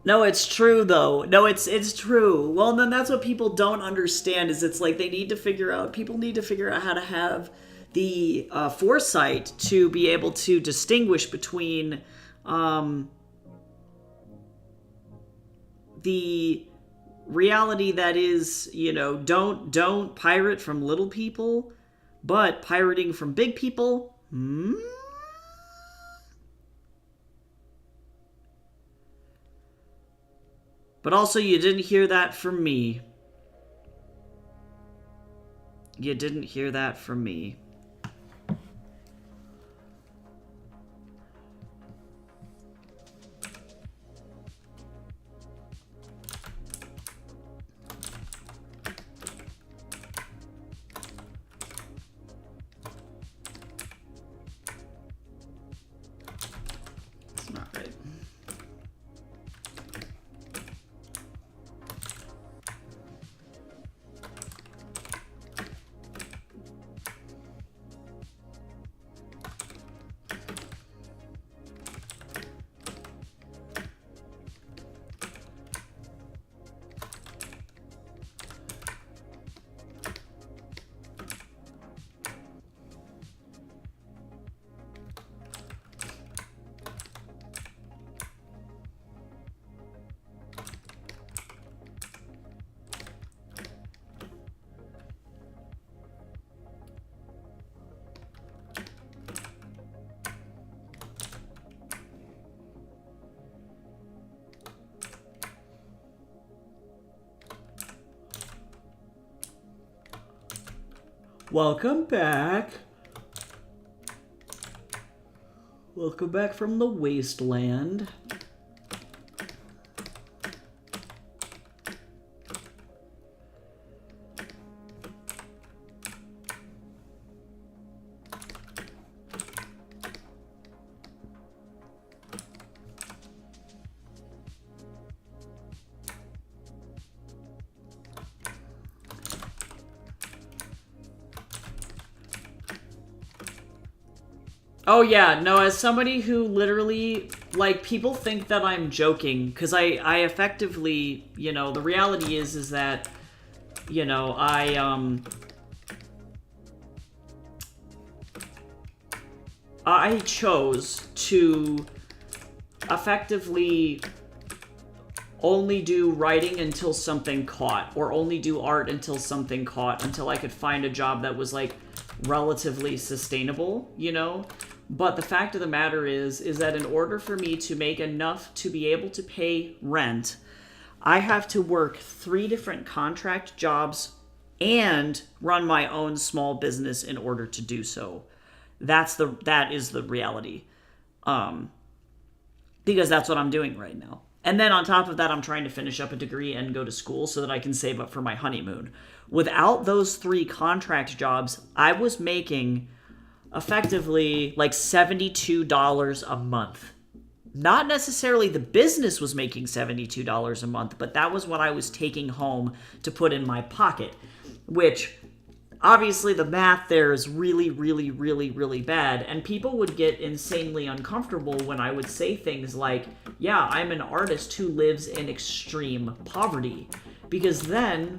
No, it's true though. No, it's true. Well, then that's what people don't understand is it's like they need to figure out, people need to figure out how to have the foresight to be able to distinguish between the reality that is, you know, don't pirate from little people, but pirating from big people. But also, you didn't hear that from me. You didn't hear that from me. It's not right. Welcome back. Welcome back from the wasteland. Oh yeah, no, as somebody who literally, like, people think that I'm joking, because I effectively, you know, the reality is that, you know, I chose to effectively only do writing until something caught, or only do art until something caught, until I could find a job that was, like, relatively sustainable, you know? But the fact of the matter is that in order for me to make enough to be able to pay rent, I have to work 3 different contract jobs and run my own small business in order to do so. That is the reality. Because that's what I'm doing right now. And then on top of that, I'm trying to finish up a degree and go to school so that I can save up for my honeymoon. Without those 3 contract jobs, I was making effectively like $72 a month. Not necessarily the business was making $72 a month, but that was what I was taking home to put in my pocket, which obviously the math there is really, really, really, really bad. And people would get insanely uncomfortable when I would say things like, yeah, I'm an artist who lives in extreme poverty, because then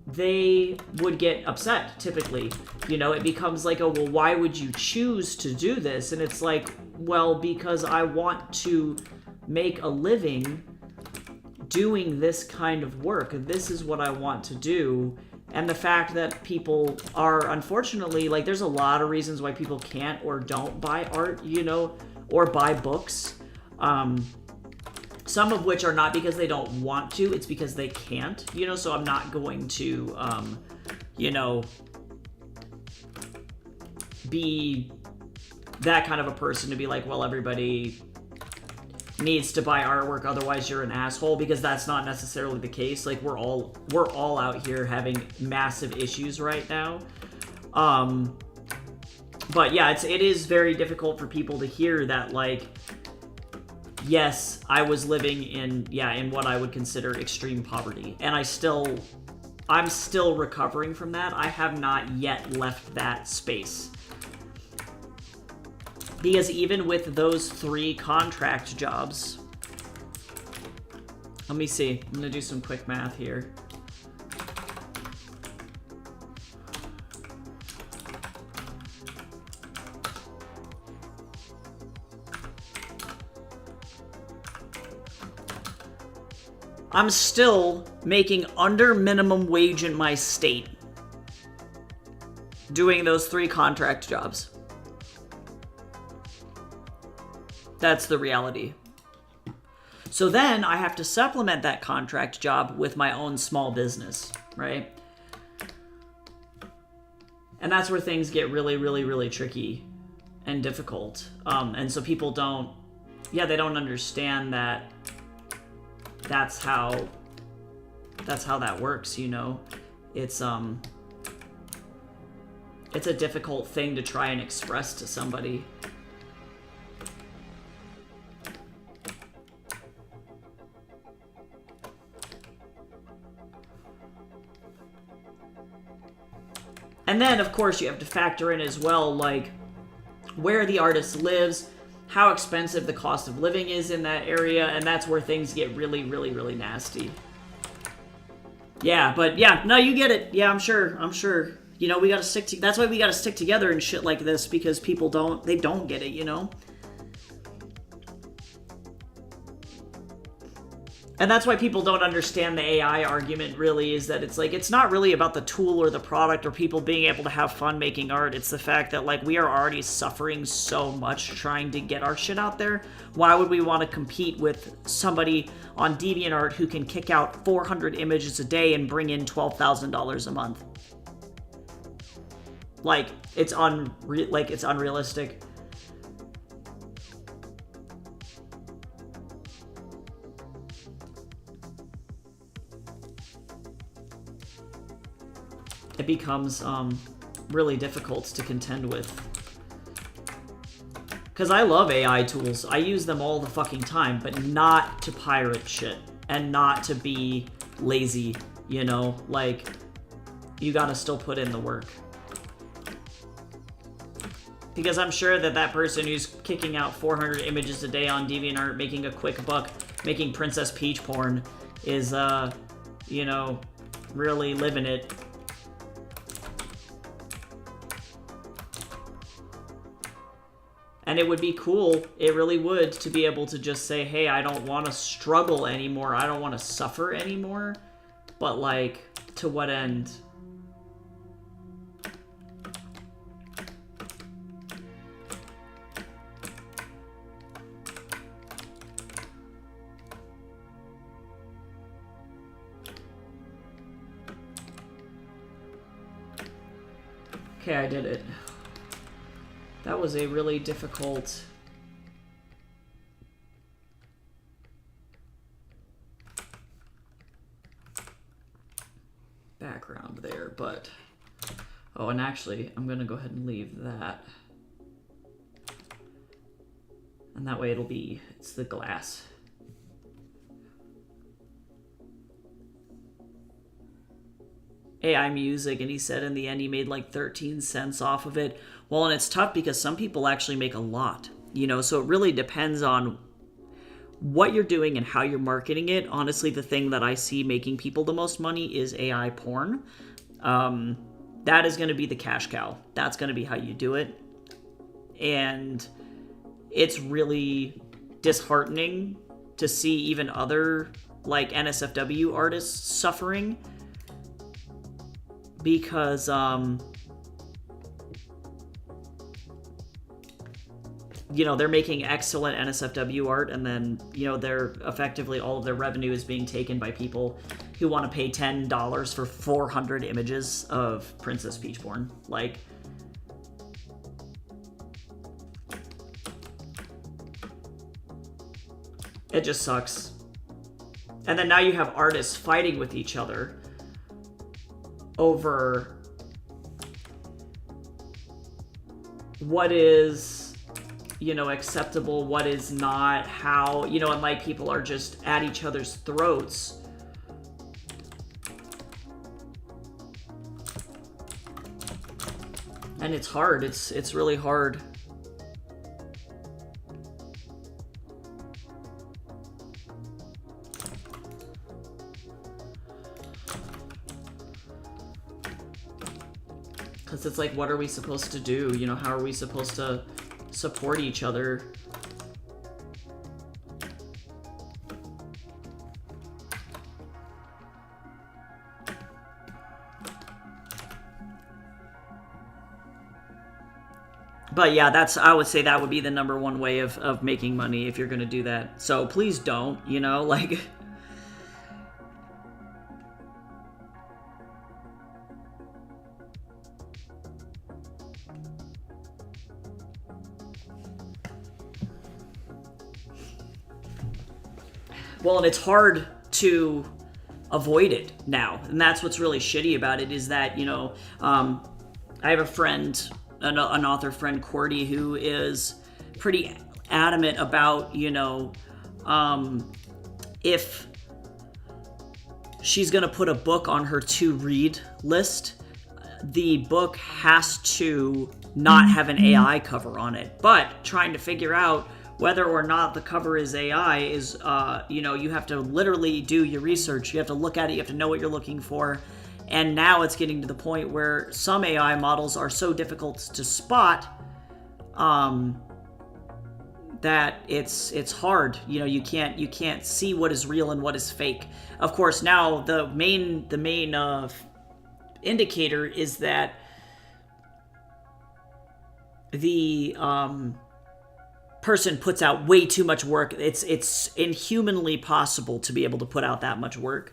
they would get upset, typically. You know, it becomes like, oh, well, why would you choose to do this? And it's like, well, because I want to make a living doing this kind of work. This is what I want to do. And the fact that people are, unfortunately, like, there's a lot of reasons why people can't or don't buy art, you know, or buy books. Some of which are not because they don't want to, it's because they can't, you know, so I'm not going to, you know, be that kind of a person to be like, well, everybody needs to buy artwork, otherwise you're an asshole, because that's not necessarily the case. Like, we're all out here having massive issues right now. But yeah, it is very difficult for people to hear that, like, yes, I was living in what I would consider extreme poverty. And I'm still recovering from that. I have not yet left that space. Because even with those 3 contract jobs, let me see. I'm gonna do some quick math here. I'm still making under minimum wage in my state doing those 3 contract jobs. That's the reality. So then I have to supplement that contract job with my own small business, right? And that's where things get really, really, really tricky and difficult. And so people they don't understand that that's how that works, you know? It's a difficult thing to try and express to somebody. And then, of course, you have to factor in as well, like, where the artist lives, how expensive the cost of living is in that area, and that's where things get really, really, really nasty. Yeah, but yeah, no, you get it. Yeah, I'm sure. You know, we gotta that's why we gotta stick together and shit like this, because people don't get it, you know? And that's why people don't understand the AI argument, really, is that it's like, it's not really about the tool or the product or people being able to have fun making art. It's the fact that, like, we are already suffering so much trying to get our shit out there. Why would we want to compete with somebody on DeviantArt who can kick out 400 images a day and bring in $12,000 a month? Like, it's it's unrealistic. It becomes really difficult to contend with. Because I love AI tools. I use them all the fucking time, but not to pirate shit. And not to be lazy, you know? Like, you gotta still put in the work. Because I'm sure that that person who's kicking out 400 images a day on DeviantArt, making a quick buck, making Princess Peach porn, is, you know, really living it. And it would be cool, it really would, to be able to just say, hey, I don't want to struggle anymore, I don't want to suffer anymore. But, like, to what end? Okay, I did it. That was a really difficult... background there, but... Oh, and actually, I'm gonna go ahead and leave that. And that way it'll be... it's the glass. AI music, and he said in the end he made like 13 cents off of it. Well, and it's tough because some people actually make a lot, you know, so it really depends on what you're doing and how you're marketing it. Honestly, the thing that I see making people the most money is AI porn. That is going to be the cash cow. That's going to be how you do it. And it's really disheartening to see even other like NSFW artists suffering. Because, you know, they're making excellent NSFW art, and then, you know, they're effectively, all of their revenue is being taken by people who want to pay $10 for 400 images of Princess Peach porn. Like, it just sucks. And then now you have artists fighting with each other over what is, you know, acceptable, what is not, how, you know, and like people are just at each other's throats. And it's hard, it's really hard. Because it's like, what are we supposed to do? You know, how are we supposed to support each other? But yeah, I would say that would be the number one way of making money if you're going to do that. So please don't, you know, like... Well, and it's hard to avoid it now. And that's what's really shitty about it, is that, you know, I have a friend, an author friend, Cordy, who is pretty adamant about, you know, if she's going to put a book on her to-read list, the book has to not have an AI cover on it. But trying to figure out whether or not the cover is AI is, you know, you have to literally do your research. You have to look at it. You have to know what you're looking for. And now it's getting to the point where some AI models are so difficult to spot that it's hard. You know, you can't see what is real and what is fake. Of course, now the main indicator is that the person puts out way too much work. It's inhumanly possible to be able to put out that much work.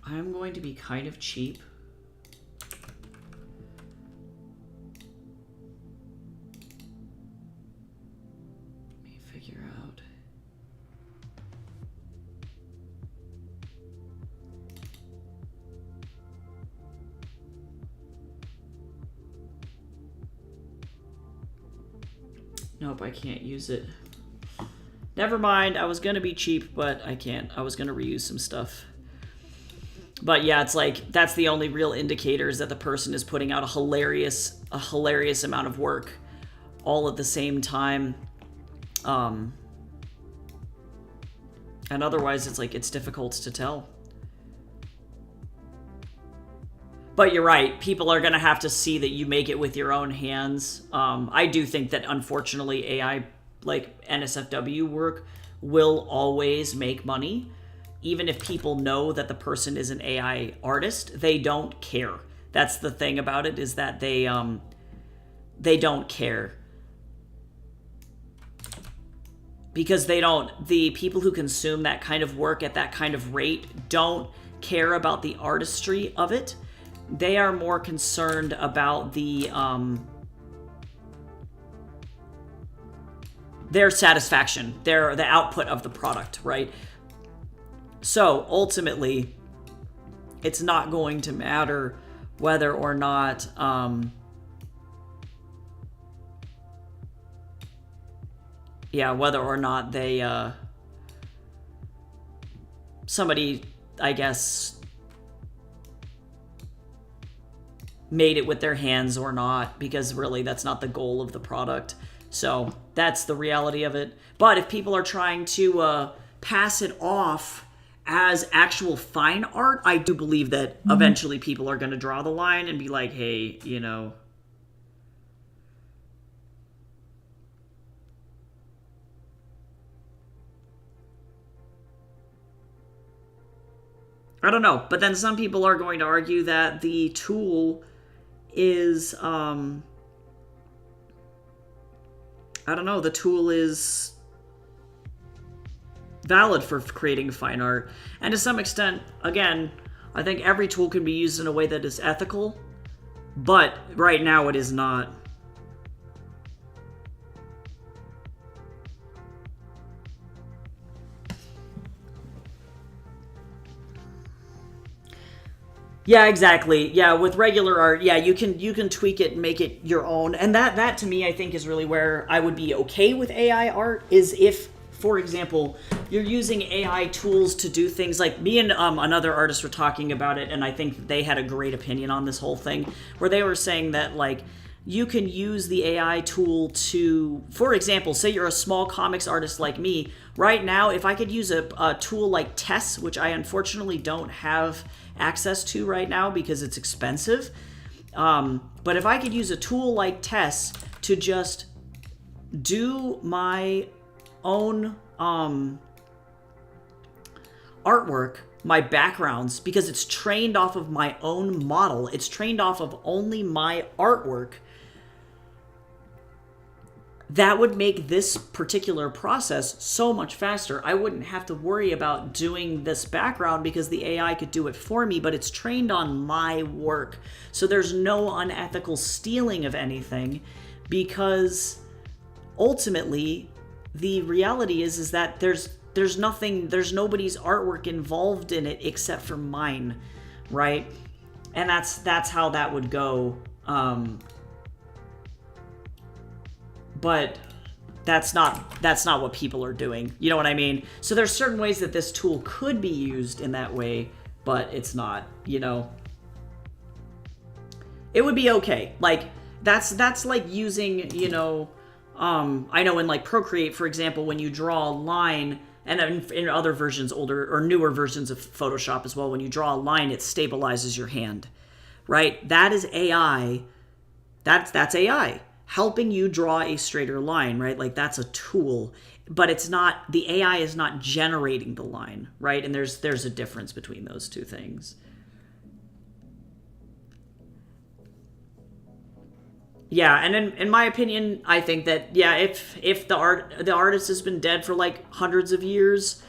I'm going to be kind of cheap. Let me figure out. Nope, I can't use it. Never mind, I was gonna be cheap, but I can't. I was gonna reuse some stuff. But yeah, it's like, that's the only real indicator, is that the person is putting out a hilarious amount of work all at the same time. And otherwise, it's like, it's difficult to tell. But you're right, people are gonna have to see that you make it with your own hands. I do think that, unfortunately, AI, like NSFW work, will always make money. Even if people know that the person is an AI artist, they don't care. That's the thing about it, is that they don't care. Because the people who consume that kind of work at that kind of rate don't care about the artistry of it. They are more concerned about their satisfaction, the output of the product, right? So ultimately, it's not going to matter whether or not whether or not they somebody, I guess, made it with their hands or not, because really that's not the goal of the product. So that's the reality of it. But if people are trying to pass it off as actual fine art, I do believe that eventually people are going to draw the line and be like, hey, you know, I don't know. But then some people are going to argue that the tool is, I don't know, the tool is valid for creating fine art. And to some extent, again, I think every tool can be used in a way that is ethical, but right now it is not. Yeah, exactly. Yeah, with regular art, yeah, you can tweak it and make it your own. And that to me, I think, is really where I would be okay with AI art, is if, for example, you're using AI tools to do things like, me and another artist were talking about it, and I think they had a great opinion on this whole thing, where they were saying that, like, you can use the AI tool to, for example, say you're a small comics artist like me. Right now, if I could use a tool like Tess, which I unfortunately don't have access to right now because it's expensive, but if I could use a tool like Tess to just do my own artwork, my backgrounds, because it's trained off of my own model, it's trained off of only my artwork, that would make this particular process so much faster. I wouldn't have to worry about doing this background because the AI could do it for me, but it's trained on my work. So there's no unethical stealing of anything, because ultimately the reality is that there's nobody's artwork involved in it except for mine, right? And that's how that would go. But that's not what people are doing. You know what I mean? So there's certain ways that this tool could be used in that way, but it's not, you know. It would be okay. Like, that's like using, you know, I know in like Procreate, for example, when you draw a line, and in other versions, older or newer versions of Photoshop as well, when you draw a line, it stabilizes your hand, right? That is AI. That's AI helping you draw a straighter line, right? Like, that's a tool, but it's not, the AI is not generating the line, right? And there's a difference between those two things. Yeah, and in my opinion, I think that, yeah, if the artist has been dead for like hundreds of years,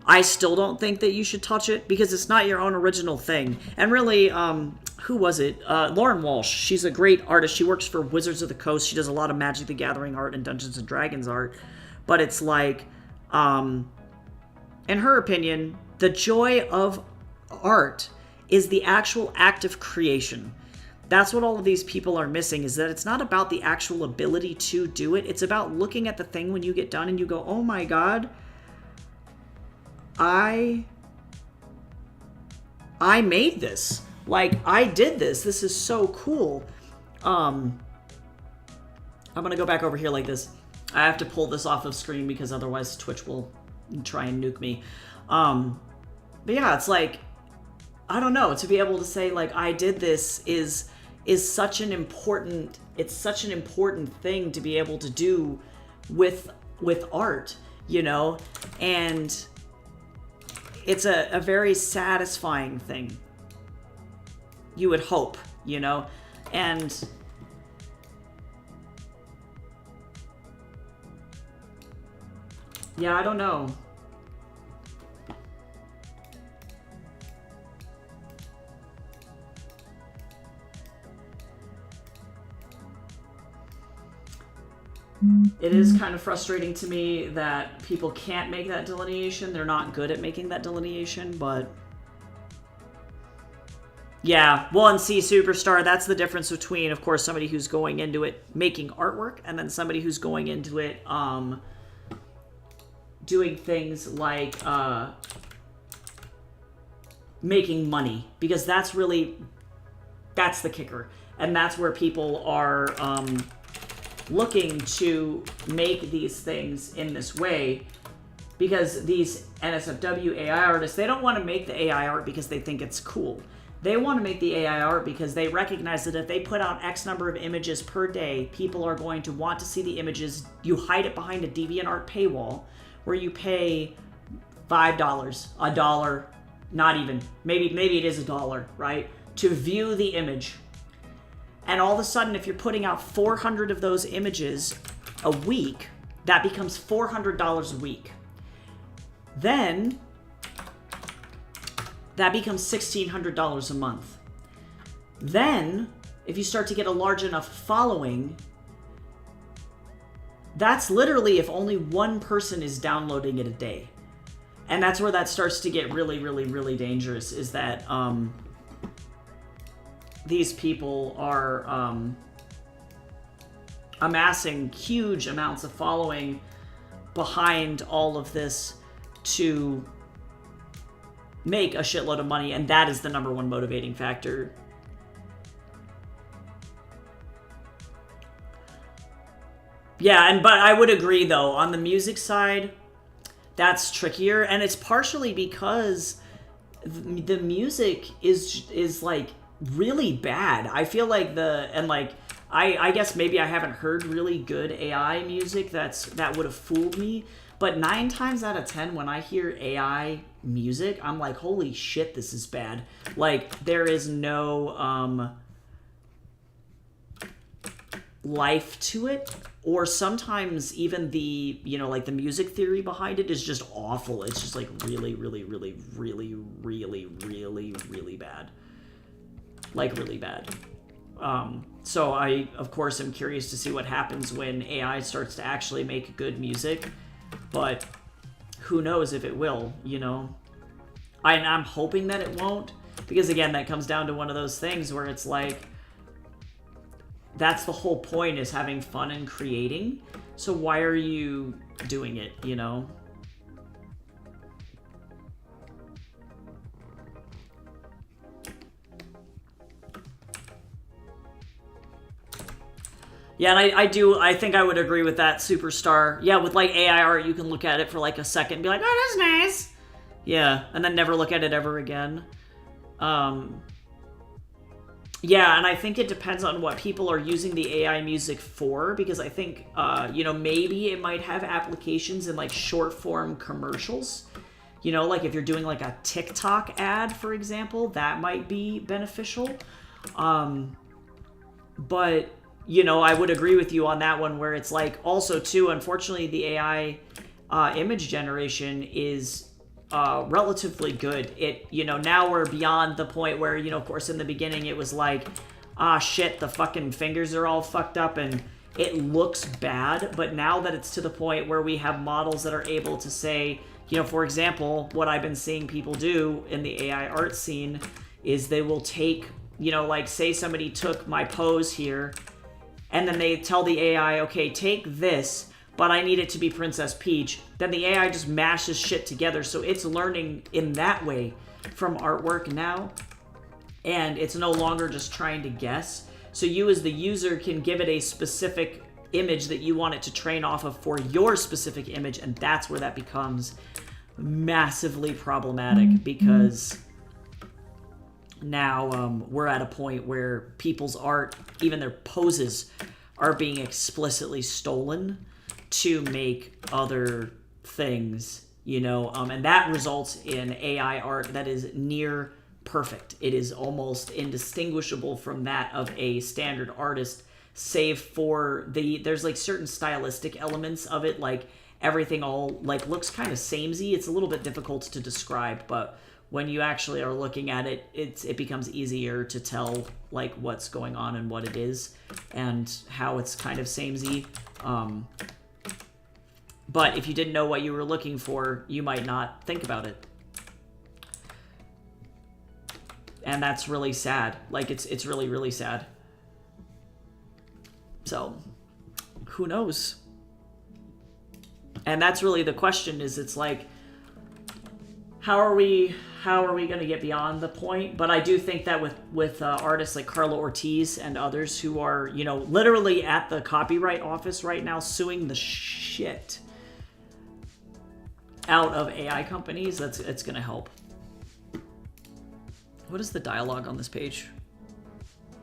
I still don't think that you should touch it because it's not your own original thing. And really, who was it? Lauren Walsh. She's a great artist. She works for Wizards of the Coast. She does a lot of Magic the Gathering art and Dungeons and Dragons art. But it's like, in her opinion, the joy of art is the actual act of creation. That's what all of these people are missing, is that it's not about the actual ability to do it. It's about looking at the thing when you get done and you go, oh my God, I made this. Like, I did this. This is so cool. I'm going to go back over here like this. I have to pull this off of screen because otherwise Twitch will try and nuke me. But yeah, it's like, I don't know, to be able to say like I did this is such an important thing to be able to do with art, you know? And it's a very satisfying thing. You would hope, you know? And yeah, I don't know. It is kind of frustrating to me that people can't make that delineation. They're not good at making that delineation, but yeah. Well, and see, Superstar, that's the difference between, of course, somebody who's going into it making artwork and then somebody who's going into it doing things like making money, because that's the kicker. And that's where people are looking to make these things in this way, because these NSFW AI artists, they don't want to make the AI art because they think it's cool. They want to make the AI art because they recognize that if they put out X number of images per day, people are going to want to see the images. You hide it behind a DeviantArt paywall where you pay $5, $1, not even, maybe it is $1, right? To view the image. And all of a sudden, if you're putting out 400 of those images a week, that becomes $400 a week. Then that becomes $1,600 a month. Then, if you start to get a large enough following, that's literally if only one person is downloading it a day. And that's where that starts to get really, really, really dangerous, is that these people are amassing huge amounts of following behind all of this to make a shitload of money, and that is the number one motivating factor. Yeah, but I would agree though, on the music side, that's trickier, and it's partially because the music is like really bad. I feel like I guess maybe I haven't heard really good AI music that would have fooled me, but 9 times out of 10 when I hear AI music, I'm like, holy shit, this is bad. Like, there is no life to it, or sometimes even the, you know, like the music theory behind it is just awful. It's just like really, really, really, really, really, really, really bad. Like really bad. So I, of course, am curious to see what happens when AI starts to actually make good music, but who knows if it will, you know? I'm hoping that it won't, because again, that comes down to one of those things where it's like, that's the whole point, is having fun and creating. So why are you doing it, you know? Yeah, and I think I would agree with that, Superstar. Yeah, with like AI art, you can look at it for like a second and be like, oh, that's nice. Yeah, and then never look at it ever again. Yeah, and I think it depends on what people are using the AI music for, because I think, you know, maybe it might have applications in like short form commercials. You know, like if you're doing like a TikTok ad, for example, that might be beneficial. But, you know, I would agree with you on that one, where it's like also too, unfortunately, the AI image generation is relatively good. Now we're beyond the point where, of course, in the beginning it was like, ah, shit, the fucking fingers are all fucked up and it looks bad. But now that it's to the point where we have models that are able to say, for example, what I've been seeing people do in the AI art scene is they will take, like say somebody took my pose here and then they tell the AI, okay, take this, but I need it to be Princess Peach. Then the AI just mashes shit together. So it's learning in that way from artwork now. And it's no longer just trying to guess. So you as the user can give it a specific image that you want it to train off of for your specific image. And that's where that becomes massively problematic, because now we're at a point where people's art, even their poses, are being explicitly stolen to make other things, and that results in AI art that is near perfect. It is almost indistinguishable from that of a standard artist, save for there's like certain stylistic elements of it, like everything all like looks kind of samey. It's a little bit difficult to describe, but when you actually are looking at it, it becomes easier to tell like what's going on and what it is and how it's kind of samey. But if you didn't know what you were looking for, you might not think about it. And that's really sad. Like, it's really, really sad. So, who knows? And that's really the question, is it's like, how are we going to get beyond the point? But I do think that with artists like Carla Ortiz and others who are, literally at the copyright office right now suing the shit out of AI companies, it's going to help. What is the dialogue on this page?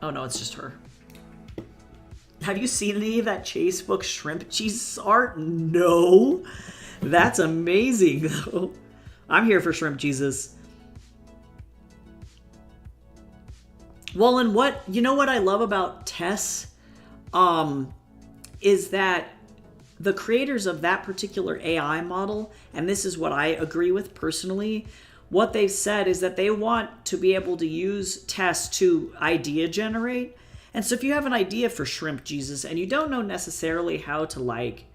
Oh no, it's just her. Have you seen any of that Chase book Shrimp Jesus art? No. That's amazing though. I'm here for Shrimp Jesus. Well, and what I love about Tess is that the creators of that particular AI model, and this is what I agree with personally, what they've said is that they want to be able to use Tess to idea generate. And so if you have an idea for Shrimp Jesus and you don't know necessarily how to like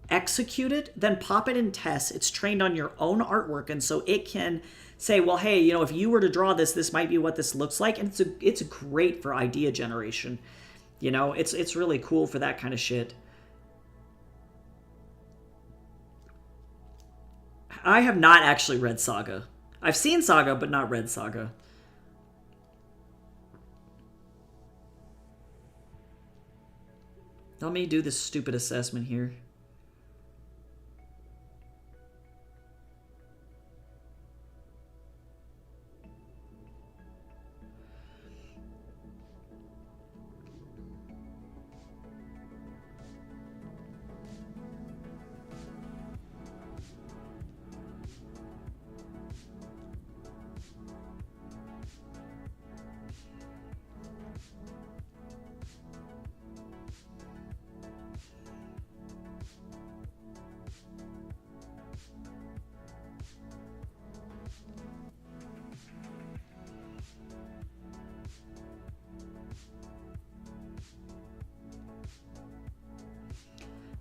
execute it, then pop it in Tess. It's trained on your own artwork, and so it can say, well, hey, if you were to draw this, this might be what this looks like. And it's great for idea generation. It's really cool for that kind of shit. I have not actually read Saga. I've seen Saga, but not read Saga. Let me do this stupid assessment here.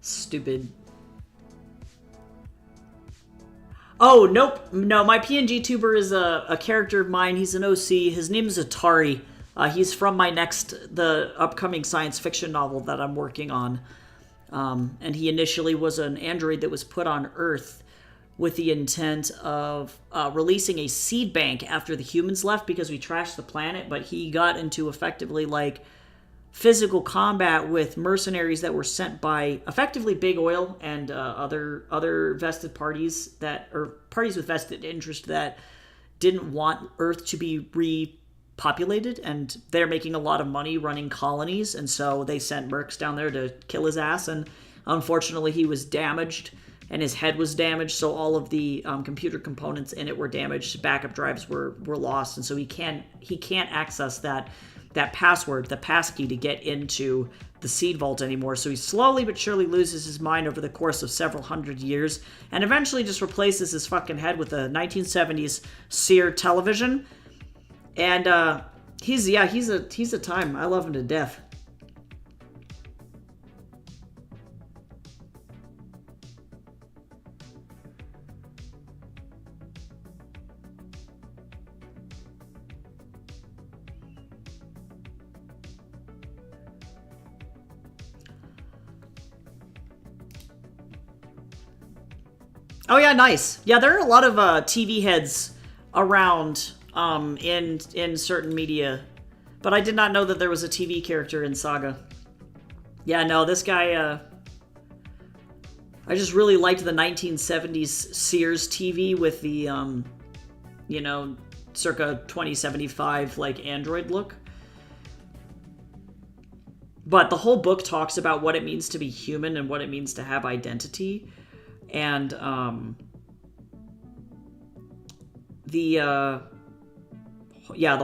Stupid. Oh, nope. No, my PNG tuber is a character of mine. He's an OC. His name is Atari. He's from the upcoming science fiction novel that I'm working on. And he initially was an android that was put on Earth with the intent of releasing a seed bank after the humans left because we trashed the planet. But he got into effectively like physical combat with mercenaries that were sent by effectively Big Oil and other vested parties parties with vested interest that didn't want Earth to be repopulated, and they're making a lot of money running colonies, and so they sent mercs down there to kill his ass, and unfortunately he was damaged and his head was damaged, so all of the computer components in it were damaged, backup drives were lost, and so he can't access that password, the passkey, to get into the Seed Vault anymore, so he slowly but surely loses his mind over the course of several hundred years, and eventually just replaces his fucking head with a 1970s Sear television. And he's a time. I love him to death. Oh yeah, nice. Yeah, there are a lot of TV heads around in certain media, but I did not know that there was a TV character in Saga. Yeah, no, this guy. I just really liked the 1970s Sears TV with the circa 2075 like Android look. But the whole book talks about what it means to be human and what it means to have identity. And the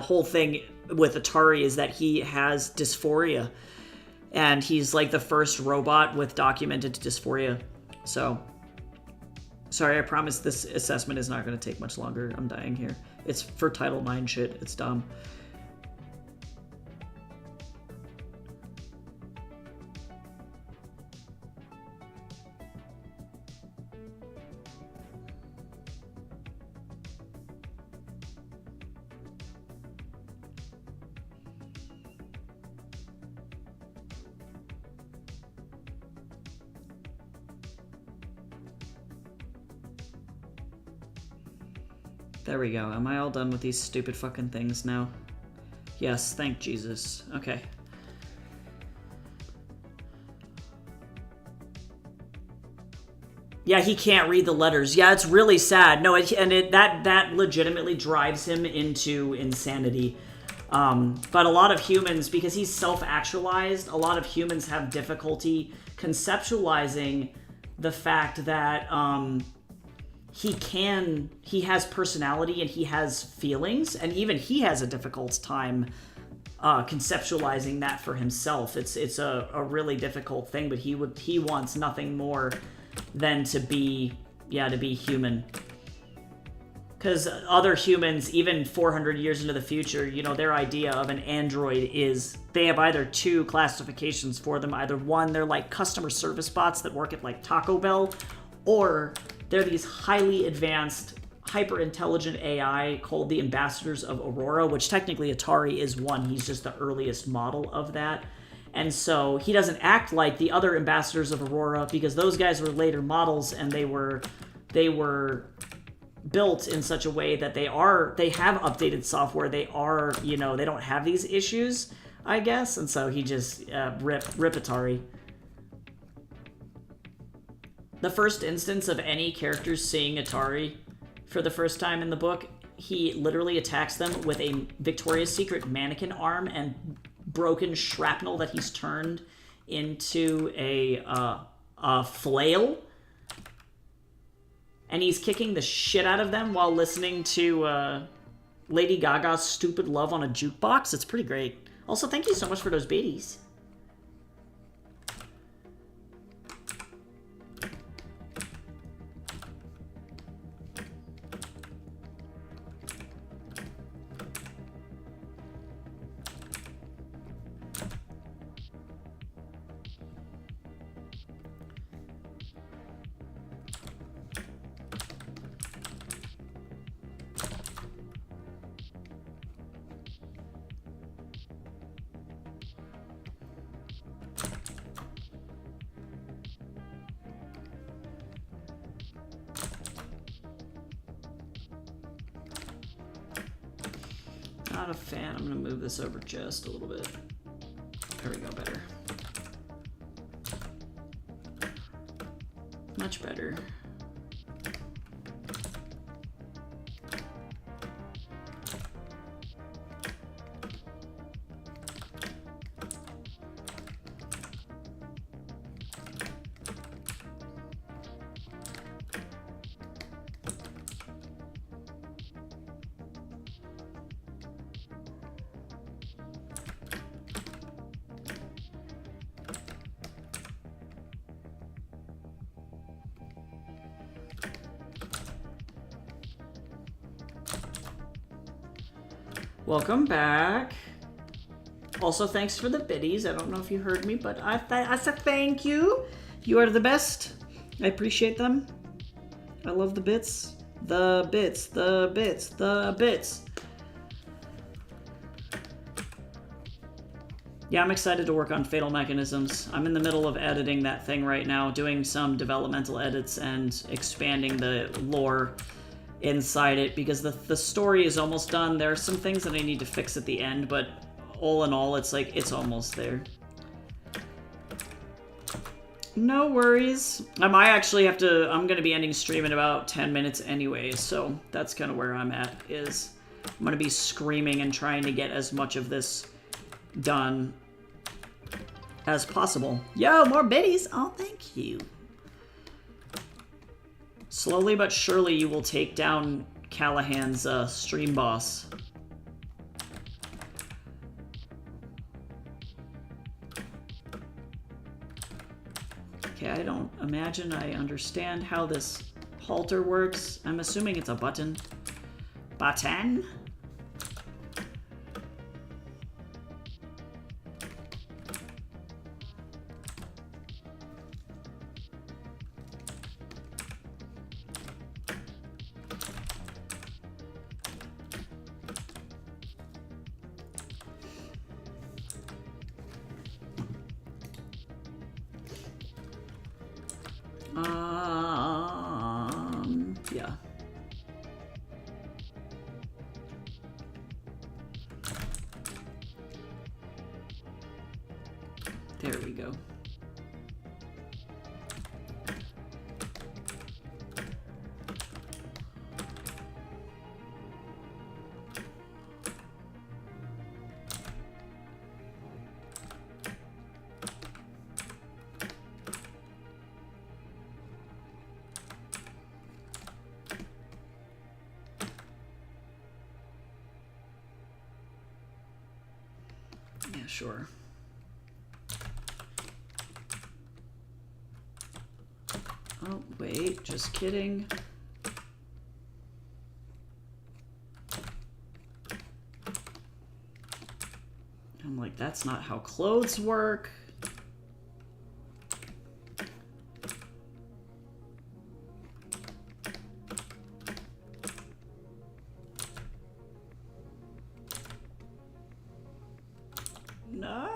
whole thing with Atari is that he has dysphoria, and he's like the first robot with documented dysphoria. So, sorry, I promise this assessment is not going to take much longer. I'm dying here. It's for Title IX shit. It's dumb. There we go. Am I all done with these stupid fucking things now? Yes, thank Jesus. Okay. Yeah, he can't read the letters. Yeah, it's really sad. No, that legitimately drives him into insanity. But a lot of humans, because he's self-actualized, a lot of humans have difficulty conceptualizing the fact that he has personality and he has feelings, and even he has a difficult time conceptualizing that for himself. It's a really difficult thing, but he wants nothing more than to be human. Because other humans, even 400 years into the future, their idea of an android is they have either two classifications for them. Either one, they're like customer service bots that work at like Taco Bell, or they're these highly advanced, hyper-intelligent AI called the Ambassadors of Aurora, which technically Atari is one. He's just the earliest model of that. And so he doesn't act like the other Ambassadors of Aurora, because those guys were later models, and they were built in such a way that they have updated software. They are, they don't have these issues, I guess. And so he just rip Atari. The first instance of any characters seeing Atari for the first time in the book, he literally attacks them with a Victoria's Secret mannequin arm and broken shrapnel that he's turned into a flail. And he's kicking the shit out of them while listening to Lady Gaga's Stupid Love on a Jukebox. It's pretty great. Also, thank you so much for those biddies. Not a fan. I'm going to move this over just a little bit. There we go, better. Much better. Welcome back. Also, thanks for the biddies. I don't know if you heard me, but I said thank you. You are the best. I appreciate them. I love the bits. The bits, the bits, the bits. Yeah, I'm excited to work on Fatal Mechanisms. I'm in the middle of editing that thing right now, doing some developmental edits and expanding the lore inside it, because the story is almost done. There are some things that I need to fix at the end, but all in all, it's like, it's almost there. No worries. I might actually have to, I'm going to be ending stream in about 10 minutes anyway, so that's kind of where I'm at, is I'm going to be screaming and trying to get as much of this done as possible. Yo, more biddies! Oh, thank you. Slowly but surely you will take down Callahan's stream boss. Okay, I don't imagine I understand how this halter works. I'm assuming it's a button. Button? Yeah. There we go. Yeah, sure. Oh, wait, just kidding. I'm like, that's not how clothes work. No!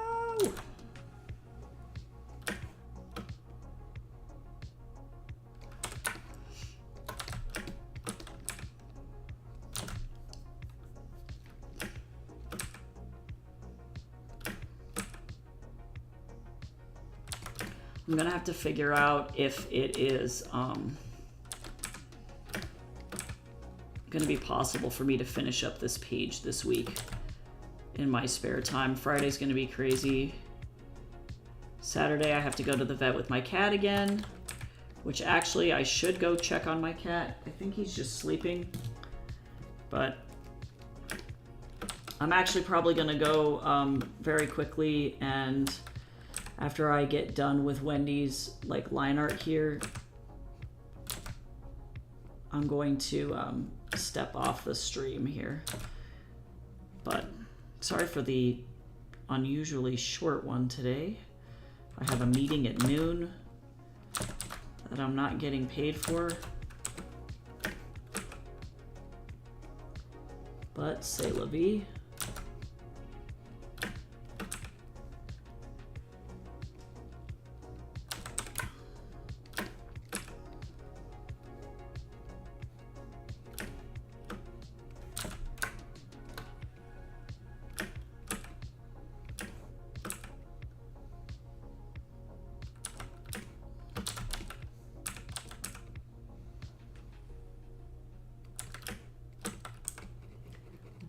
I'm gonna have to figure out if it is gonna be possible for me to finish up this page this week in my spare time. Friday's gonna be crazy. Saturday I have to go to the vet with my cat again, which actually I should go check on my cat. I think he's just sleeping, but I'm actually probably gonna go very quickly, and after I get done with Wendy's like line art here, I'm going to step off the stream here. But sorry for the unusually short one today. I have a meeting at noon that I'm not getting paid for. But c'est la vie.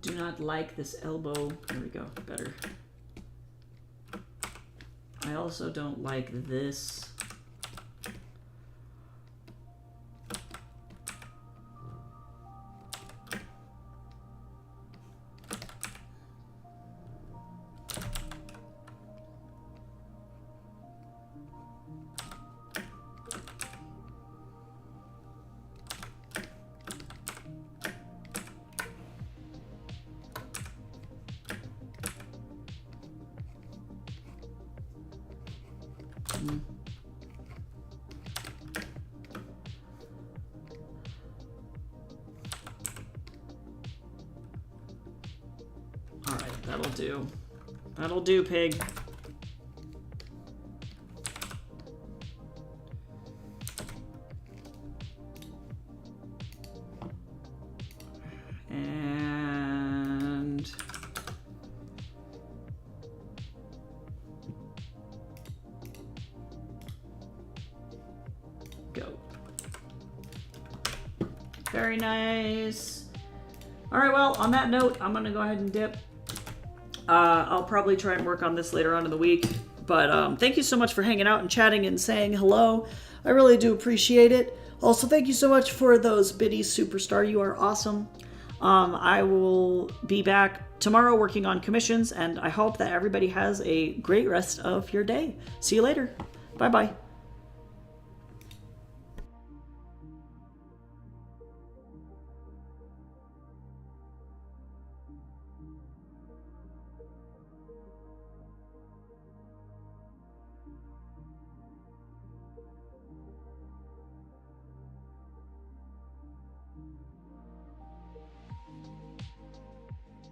Do not like this elbow. There we go, better. I also don't like this. Alright, that'll do. That'll do, pig. And go. Very nice. All right, well, on that note, I'm gonna go ahead and dip. I'll probably try and work on this later on in the week, but thank you so much for hanging out and chatting and saying hello. I really do appreciate it. Also, thank you so much for those biddies, Superstar. You are awesome. I will be back tomorrow working on commissions, and I hope that everybody has a great rest of your day. See you later. Bye-bye.